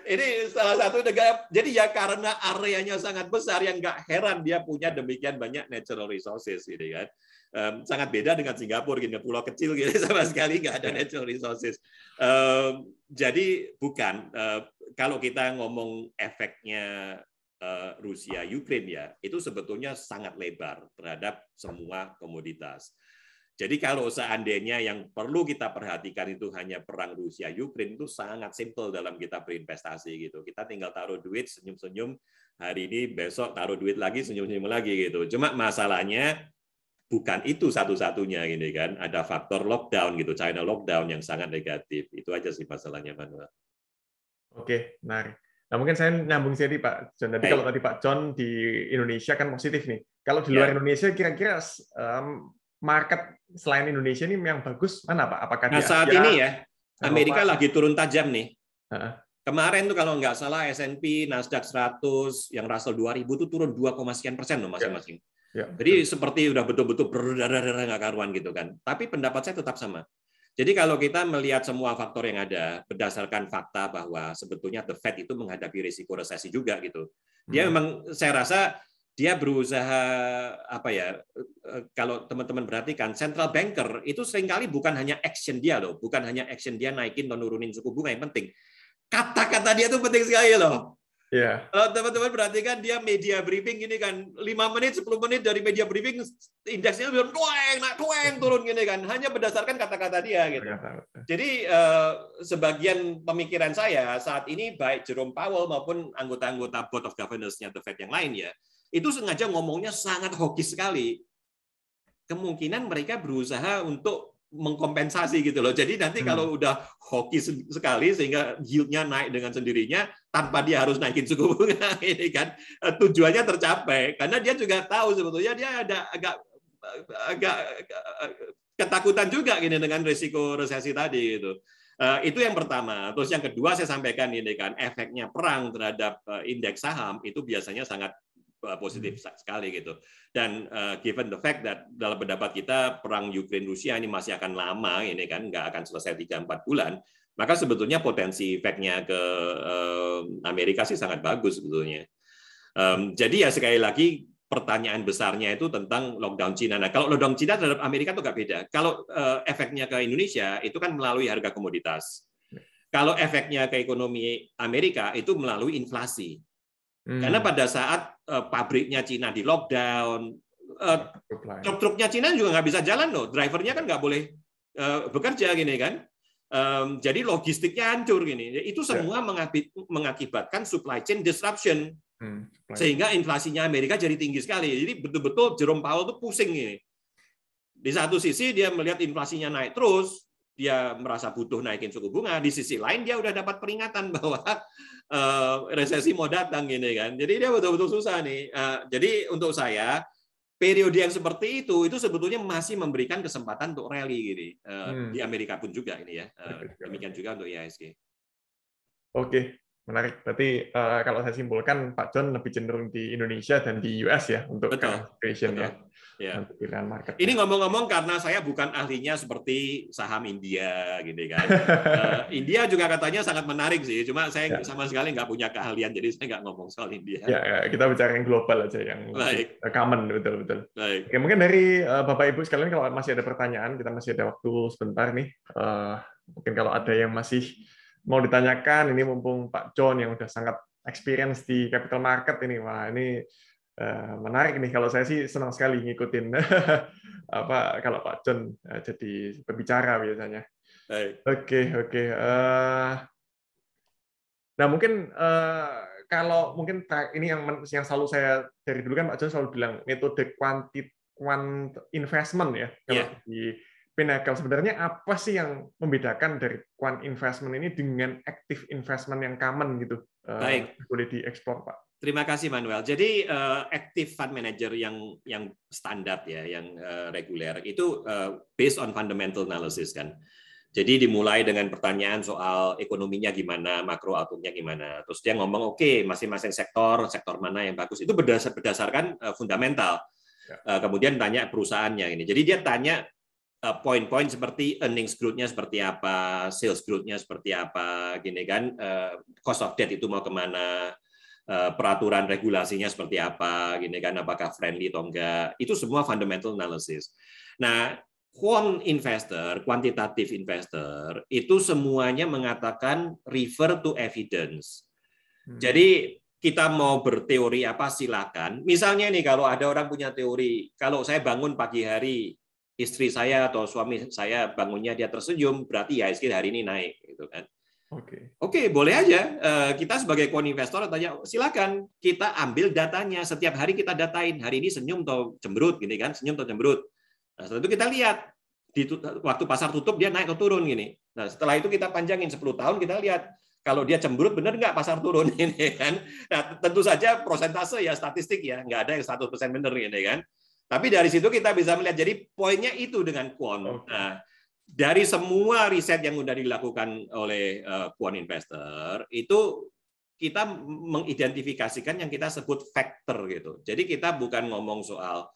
[SPEAKER 2] Ini salah satu negara, jadi ya karena areanya sangat besar, yang nggak heran dia punya demikian banyak natural resources gitu kan. Sangat beda dengan Singapura, gini, pulau kecil gitu, sama sekali nggak ada natural resources. Jadi bukan, kalau kita ngomong efeknya Rusia Ukraine ya, itu sebetulnya sangat lebar terhadap semua komoditas. Jadi kalau seandainya yang perlu kita perhatikan itu hanya perang Rusia Ukraine, itu sangat simple dalam kita berinvestasi gitu. Kita tinggal taruh duit, senyum-senyum, hari ini besok taruh duit lagi, senyum-senyum lagi gitu. Cuma masalahnya bukan itu satu-satunya gini kan, ada faktor lockdown gitu, China lockdown yang sangat negatif. Itu aja sih masalahnya, Manuel.
[SPEAKER 1] Oke, menarik. Nah, mungkin saya nyambung sini Pak John. Tadi kalau tadi Pak John di Indonesia kan positif nih. Kalau di luar Indonesia kira-kira market selain Indonesia ini yang bagus mana Pak? Apakah di Asia?
[SPEAKER 2] Saat ini ya, Amerika lagi turun tajam nih. Kemarin tuh kalau nggak salah S&P, Nasdaq 100, yang Russell 2000 itu turun 2,sekian% loh masing-masing. Jadi seperti udah betul-betul berdarah-darah nggak karuan gitu kan. Tapi pendapat saya tetap sama. Jadi kalau kita melihat semua faktor yang ada berdasarkan fakta bahwa sebetulnya The Fed itu menghadapi risiko resesi juga gitu. Dia memang, saya rasa dia berusaha kalau teman-teman perhatikan, central banker itu seringkali bukan hanya action dia loh, bukan hanya action dia naikin atau nurunin suku bunga, yang penting kata-kata dia itu penting sekali loh. Kalau teman-teman perhatikan dia media briefing gini kan, 5 menit, 10 menit dari media briefing indeksnya udah naik turun gini kan, hanya berdasarkan kata-kata dia gitu. Jadi sebagian pemikiran saya saat ini baik Jerome Powell maupun anggota-anggota Board of Governors-nya The Fed yang lain ya, itu sengaja ngomongnya sangat hawkish sekali. Kemungkinan mereka berusaha untuk mengkompensasi gitu loh. Jadi nanti kalau udah hoki sekali sehingga yield-nya naik dengan sendirinya tanpa dia harus naikin suku bunga ini kan, tujuannya tercapai karena dia juga tahu sebetulnya dia ada agak ketakutan juga gini dengan risiko resesi tadi gitu. Itu yang pertama. Terus yang kedua saya sampaikan ini kan, efeknya perang terhadap indeks saham itu biasanya sangat positif sekali gitu. Dan given the fact that dalam pendapat kita perang Ukraine Rusia ini masih akan lama ini kan, nggak akan selesai 3-4 bulan, maka sebetulnya potensi efeknya ke Amerika sih sangat bagus sebetulnya. Jadi ya sekali lagi pertanyaan besarnya itu tentang lockdown Cina. Nah, kalau lockdown Cina terhadap Amerika itu nggak beda. Kalau efeknya ke Indonesia itu kan melalui harga komoditas. Kalau efeknya ke ekonomi Amerika itu melalui inflasi. Karena pada saat pabriknya Cina di lockdown, truk-truknya Cina juga nggak bisa jalan loh, drivernya kan nggak boleh bekerja gini kan. Jadi logistiknya hancur gini. Itu semua mengakibatkan supply chain disruption. Sehingga inflasinya Amerika jadi tinggi sekali. Jadi betul-betul Jerome Powell tuh pusing ini. Di satu sisi dia melihat inflasinya naik terus, dia merasa butuh naikin suku bunga. Di sisi lain dia udah dapat peringatan bahwa resesi mau datang gini kan. Jadi dia betul-betul susah nih. Jadi untuk saya periode yang seperti itu sebetulnya masih memberikan kesempatan untuk rally gini. Di Amerika pun juga ini ya. Demikian juga untuk IHSG.
[SPEAKER 1] Oke. Menarik. Berarti kalau saya simpulkan, Pak John lebih cenderung di Indonesia dan di US ya untuk situation ya. Untuk pilihan market.
[SPEAKER 2] Ini ngomong-ngomong karena saya bukan ahlinya seperti saham India, gitu kan. India juga katanya sangat menarik sih. Cuma saya sama sekali nggak punya keahlian, jadi saya nggak ngomong soal India.
[SPEAKER 1] Ya, kita bicara yang global aja, yang common, betul-betul. Oke, mungkin dari Bapak Ibu sekalian kalau masih ada pertanyaan, kita masih ada waktu sebentar nih. Mungkin kalau ada yang masih mau ditanyakan, ini mumpung Pak John yang udah sangat experience di capital market ini, wah ini menarik nih. Kalau saya sih senang sekali ngikutin kalau Pak John jadi pembicara biasanya. Oke. Nah mungkin kalau mungkin ini yang selalu saya dari dulu kan Pak John selalu bilang metode quant investment ya. Kalau di Pinnacle sebenarnya apa sih yang membedakan dari quant investment ini dengan active investment yang common gitu?
[SPEAKER 2] Baik.
[SPEAKER 1] Boleh dieksplor, Pak.
[SPEAKER 2] Terima kasih Manuel. Jadi active fund manager yang standar ya, yang reguler itu based on fundamental analysis kan. Jadi dimulai dengan pertanyaan soal ekonominya gimana, makro outlook-nya gimana. Terus dia ngomong oke, masing-masing sektor mana yang bagus. Itu berdasarkan fundamental. Kemudian tanya perusahaannya ini. Jadi dia tanya poin-poin seperti earnings growth-nya seperti apa, sales growth-nya seperti apa, gini kan, cost of debt itu mau kemana, peraturan regulasinya seperti apa, gini kan, apakah friendly atau enggak, itu semua fundamental analysis. Nah, quant investor, quantitative investor, itu semuanya mengatakan refer to evidence. Jadi kita mau berteori apa silakan. Misalnya nih kalau ada orang punya teori, kalau saya bangun pagi hari istri saya atau suami saya bangunnya dia tersenyum, berarti IHSG hari ini naik, gitu kan? Oke, boleh aja. Kita sebagai quant investor tanya, silakan kita ambil datanya. Setiap hari kita datain. Hari ini senyum atau cemberut, gini kan? Senyum atau cemberut. Nah, setelah itu kita lihat di waktu pasar tutup dia naik atau turun gini. Nah, setelah itu kita panjangin 10 tahun kita lihat kalau dia cemberut benar nggak pasar turun ini kan. Nah, tentu saja prosentase ya statistik ya, nggak ada yang 100% benar ini kan. Tapi dari situ kita bisa melihat, jadi poinnya itu dengan quant. Nah, dari semua riset yang sudah dilakukan oleh quant investor, itu kita mengidentifikasikan yang kita sebut factor gitu. Jadi kita bukan ngomong soal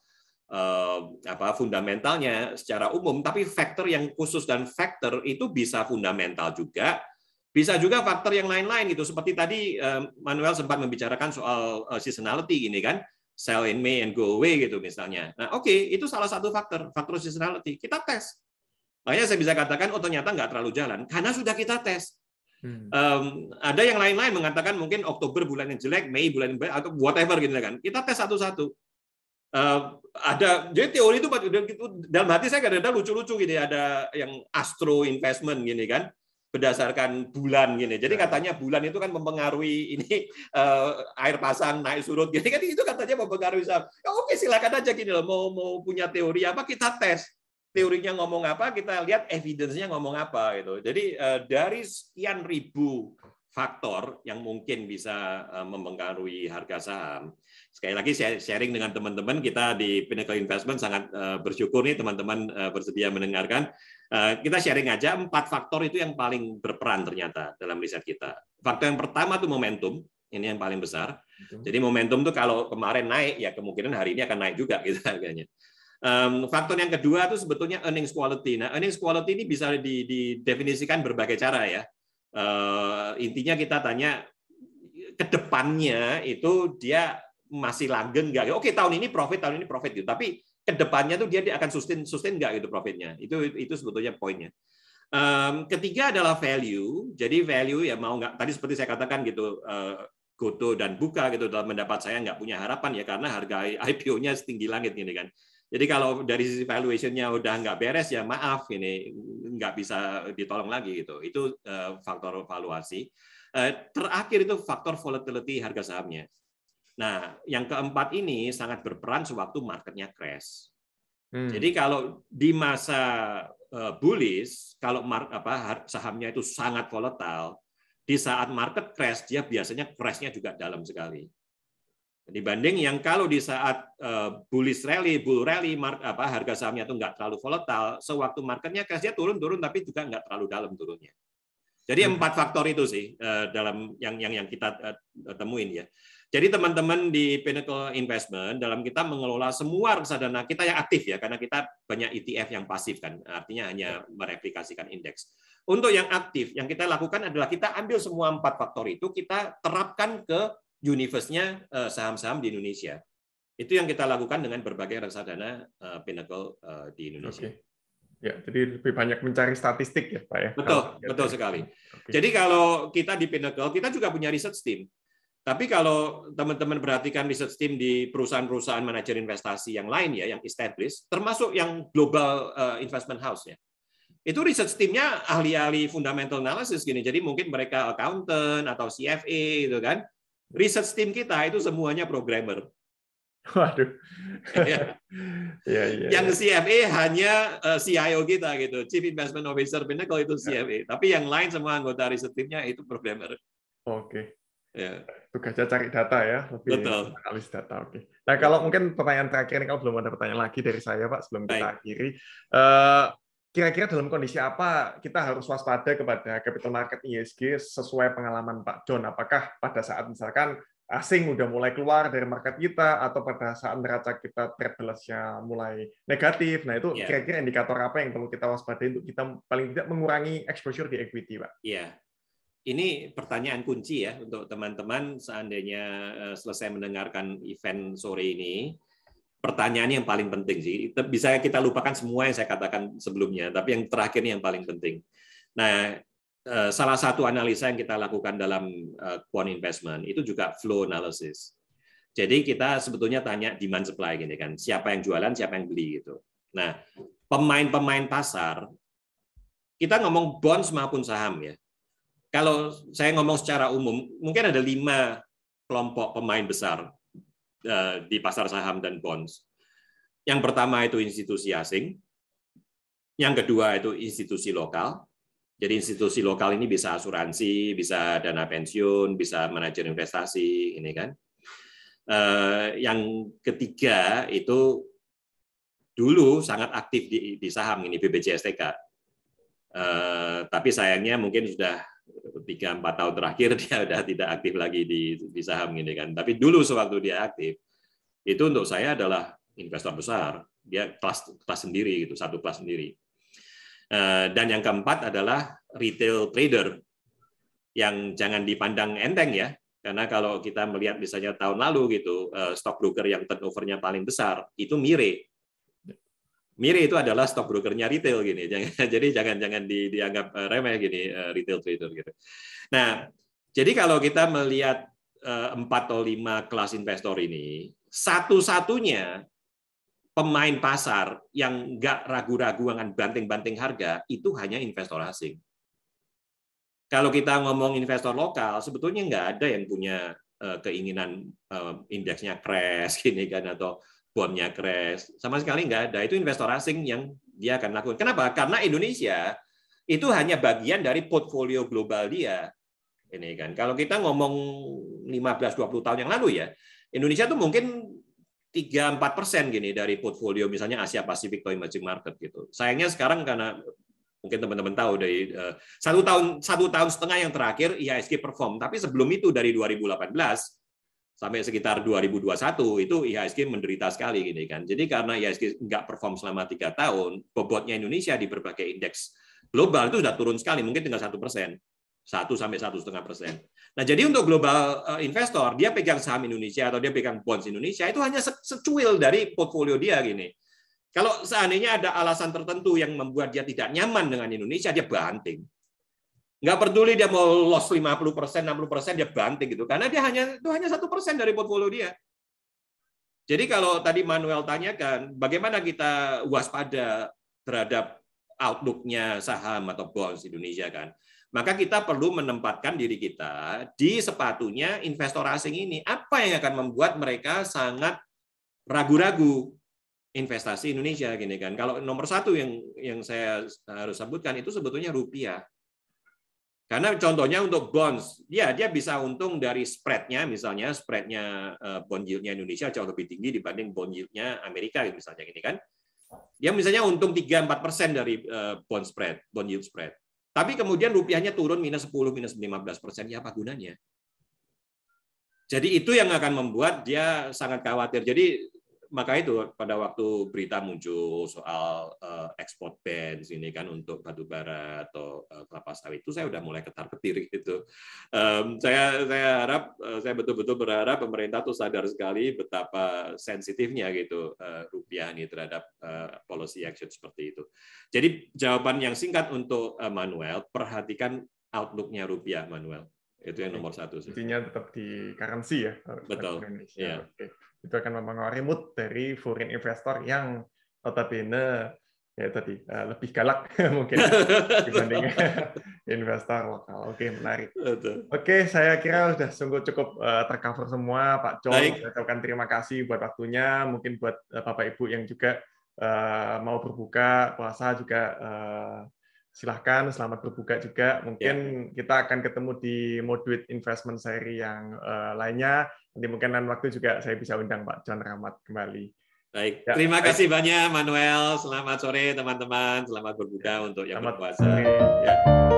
[SPEAKER 2] fundamentalnya secara umum, tapi faktor yang khusus, dan faktor itu bisa fundamental juga, bisa juga faktor yang lain-lain gitu. Seperti tadi Manuel sempat membicarakan soal seasonality gini kan. Sell in May and go away gitu misalnya. Nah, oke, itu salah satu faktor seasonality. Kita tes. Makanya saya bisa katakan, oh ternyata nggak terlalu jalan, karena sudah kita tes. Ada yang lain-lain mengatakan mungkin Oktober bulan yang jelek, Mei bulan yang baik, atau whatever gitu kan. Kita tes satu-satu. Jadi teori itu dalam hati saya kadang-kadang lucu-lucu gitu. Ada yang astro investment gini kan. Berdasarkan bulan gini. Jadi katanya bulan itu kan mempengaruhi ini air pasang naik surut gini kan, itu katanya mempengaruhi saham. Ya, oke, silakan aja gini loh, mau punya teori apa kita tes. Teorinya ngomong apa, kita lihat evidence-nya ngomong apa gitu. Jadi dari sekian ribu faktor yang mungkin bisa mempengaruhi harga saham. Sekali lagi saya sharing dengan teman-teman kita di Pinnacle Investment, sangat bersyukur nih teman-teman bersedia mendengarkan. Kita sharing aja 4 faktor itu yang paling berperan ternyata dalam riset kita. Faktor yang pertama itu momentum, ini yang paling besar. Jadi momentum tuh kalau kemarin naik, ya kemungkinan hari ini akan naik juga gitu harganya. Faktor yang kedua itu sebetulnya earnings quality. Nah, earnings quality ini bisa didefinisikan berbagai cara ya. Intinya kita tanya ke depannya itu dia masih langgeng nggak? Oke, tahun ini profit gitu. Tapi kedepannya tuh dia akan sustain nggak gitu profitnya. Itu sebetulnya poinnya. Ketiga adalah value. Jadi value ya mau nggak, tadi seperti saya katakan gitu, Goto dan Buka gitu dalam pendapat saya nggak punya harapan ya, karena harga IPO-nya setinggi langit gini kan. Jadi kalau dari sisi valuation-nya udah nggak beres, ya maaf, ini nggak bisa ditolong lagi gitu. Itu faktor valuasi. Terakhir itu faktor volatility harga sahamnya. Nah, yang keempat ini sangat berperan sewaktu marketnya crash. Jadi kalau di masa bullish, kalau sahamnya itu sangat volatile, di saat market crash, dia biasanya crash-nya juga dalam sekali. Dibanding yang kalau di saat bullish rally, bull rally, harga sahamnya itu nggak terlalu volatile, sewaktu marketnya crash dia turun, tapi juga nggak terlalu dalam turunnya. Jadi 4 faktor itu sih dalam yang kita temuin ya. Jadi teman-teman di Pinnacle Investment, dalam kita mengelola semua reksadana kita yang aktif ya, karena kita banyak ETF yang pasif kan, artinya hanya mereplikasikan indeks. Untuk yang aktif, yang kita lakukan adalah kita ambil semua 4 faktor itu, kita terapkan ke universe-nya saham-saham di Indonesia. Itu yang kita lakukan dengan berbagai reksadana Pinnacle di Indonesia.
[SPEAKER 1] Okay. Ya, jadi lebih banyak mencari statistik ya, Pak ya.
[SPEAKER 2] Betul sekali. Okay. Jadi kalau kita di Pinnacle, kita juga punya research team. Tapi kalau teman-teman perhatikan research team di perusahaan-perusahaan manajer investasi yang lain ya, yang established, termasuk yang global investment house ya, itu research teamnya ahli-ahli fundamental analysis gini. Jadi mungkin mereka accountant atau CFA gitu kan. Research team kita itu semuanya programmer.
[SPEAKER 1] Waduh.
[SPEAKER 2] Ya. Yang CFA hanya CIO kita gitu, Chief Investment Officer Pinnacle itu CFA. Tapi yang lain semua anggota research teamnya itu programmer.
[SPEAKER 1] Oke.
[SPEAKER 2] Ya.
[SPEAKER 1] Tugasnya cari data ya, lebih analis data. Oke. Nah, kalau mungkin pertanyaan terakhir ini, kalau belum ada pertanyaan lagi dari saya, Pak, sebelum kita akhiri, kira-kira dalam kondisi apa kita harus waspada kepada capital market ISG sesuai pengalaman Pak John? Apakah pada saat misalkan asing udah mulai keluar dari market kita, atau pada saat neraca kita trade balance-nya mulai negatif? Nah, itu kira-kira indikator apa yang perlu kita waspadai untuk kita paling tidak mengurangi exposure di equity, Pak?
[SPEAKER 2] Iya. Ini pertanyaan kunci ya untuk teman-teman seandainya selesai mendengarkan event sore ini. Pertanyaan yang paling penting sih. Bisa kita lupakan semua yang saya katakan sebelumnya, tapi yang terakhir ini yang paling penting. Nah, salah satu analisa yang kita lakukan dalam quant investment itu juga flow analysis. Jadi kita sebetulnya tanya demand supply gini kan, siapa yang jualan, siapa yang beli gitu. Nah, pemain-pemain pasar, kita ngomong bonds maupun saham ya. Kalau saya ngomong secara umum, mungkin ada 5 kelompok pemain besar di pasar saham dan bonds. Yang pertama itu institusi asing, yang kedua itu institusi lokal. Jadi institusi lokal ini bisa asuransi, bisa dana pensiun, bisa manajer investasi, ini kan. Yang ketiga itu dulu sangat aktif di saham ini BPJSTK. Tapi sayangnya mungkin sudah 3-4 tahun terakhir dia udah tidak aktif lagi di saham ini kan. Tapi dulu sewaktu dia aktif, itu untuk saya adalah investor besar. Dia kelas sendiri gitu, satu kelas sendiri. Dan yang keempat adalah retail trader yang jangan dipandang enteng ya. Karena kalau kita melihat misalnya tahun lalu gitu, stockbroker yang turnover-nya paling besar itu Mire. Mire itu adalah stockbrokernya retail gini, jadi jangan dianggap remeh gini retail trader gitu. Nah, jadi kalau kita melihat 4 atau 5 kelas investor ini, satu-satunya pemain pasar yang nggak ragu-ragu dengan banting-banting harga itu hanya investor asing. Kalau kita ngomong investor lokal, sebetulnya nggak ada yang punya keinginan indeksnya crash gini kan, atau bondnya crash, sama sekali nggak ada. Itu investor asing yang dia akan lakukan. Kenapa? Karena Indonesia itu hanya bagian dari portfolio global dia. Ini kan. Kalau kita ngomong 15-20 tahun yang lalu ya, Indonesia tuh mungkin 3-4% gini dari portfolio misalnya Asia Pasifik atau emerging market gitu. Sayangnya sekarang karena mungkin teman-teman tahu dari 1 tahun setengah yang terakhir IHSG perform, tapi sebelum itu dari 2018 sampai sekitar 2021 itu IHSG menderita sekali gini kan. Jadi karena IHSG nggak perform selama 3 tahun, bobotnya Indonesia di berbagai indeks global itu sudah turun sekali, mungkin tinggal 1%, 1-1,5%. Nah, jadi untuk global investor, dia pegang saham Indonesia atau dia pegang bonds Indonesia itu hanya secuil dari portfolio dia gini. Kalau seandainya ada alasan tertentu yang membuat dia tidak nyaman dengan Indonesia, dia banting. Nggak peduli dia mau loss 50%, 60%, dia banting gitu. Karena dia hanya 1% dari portfolio dia. Jadi kalau tadi Manuel tanyakan, bagaimana kita waspada terhadap outlook-nya saham atau bonds Indonesia kan? Maka kita perlu menempatkan diri kita di sepatunya investor asing ini. Apa yang akan membuat mereka sangat ragu-ragu investasi Indonesia gini kan? Kalau nomor satu yang saya harus sebutkan itu sebetulnya rupiah. Karena contohnya untuk bonds, dia bisa untung dari spread-nya, misalnya spread-nya bond yield-nya Indonesia jauh lebih tinggi dibanding bond yield-nya Amerika, misalnya gini kan. Dia misalnya untung 3-4% dari bond yield spread. Tapi kemudian rupiahnya turun minus 10, minus 15%, ya apa gunanya? Jadi itu yang akan membuat dia sangat khawatir. Jadi maka itu pada waktu berita muncul soal ekspor ban ini kan untuk batu bara atau kelapa sawit itu saya udah mulai ketar-ketir gitu. Saya harap, saya betul-betul berharap pemerintah tuh sadar sekali betapa sensitifnya gitu rupiah ini terhadap policy action seperti itu. Jadi jawaban yang singkat untuk Manuel, perhatikan outlook-nya rupiah, Manuel. Itu yang nomor satu.
[SPEAKER 1] Intinya tetap di currency ya.
[SPEAKER 2] Betul.
[SPEAKER 1] Indonesia.
[SPEAKER 2] Ya.
[SPEAKER 1] Oke. Itu akan mempengaruhi mood dari foreign investor yang notabene ya tadi lebih galak mungkin dibanding investor lokal. Oke, menarik.
[SPEAKER 2] Betul.
[SPEAKER 1] Oke, saya kira sudah sungguh cukup tercover semua, Pak John. Saya ucapkan terima kasih buat waktunya. Mungkin buat Bapak Ibu yang juga mau berbuka puasa juga silahkan, selamat berbuka juga. Mungkin kita akan ketemu di Moderate Investment Seri yang lainnya. Nanti mungkin lain waktu juga saya bisa undang Pak John Rahmat kembali.
[SPEAKER 2] Baik, terima kasih banyak Manuel. Selamat sore teman-teman. Selamat berbuka untuk yang berpuasa.
[SPEAKER 1] Ya.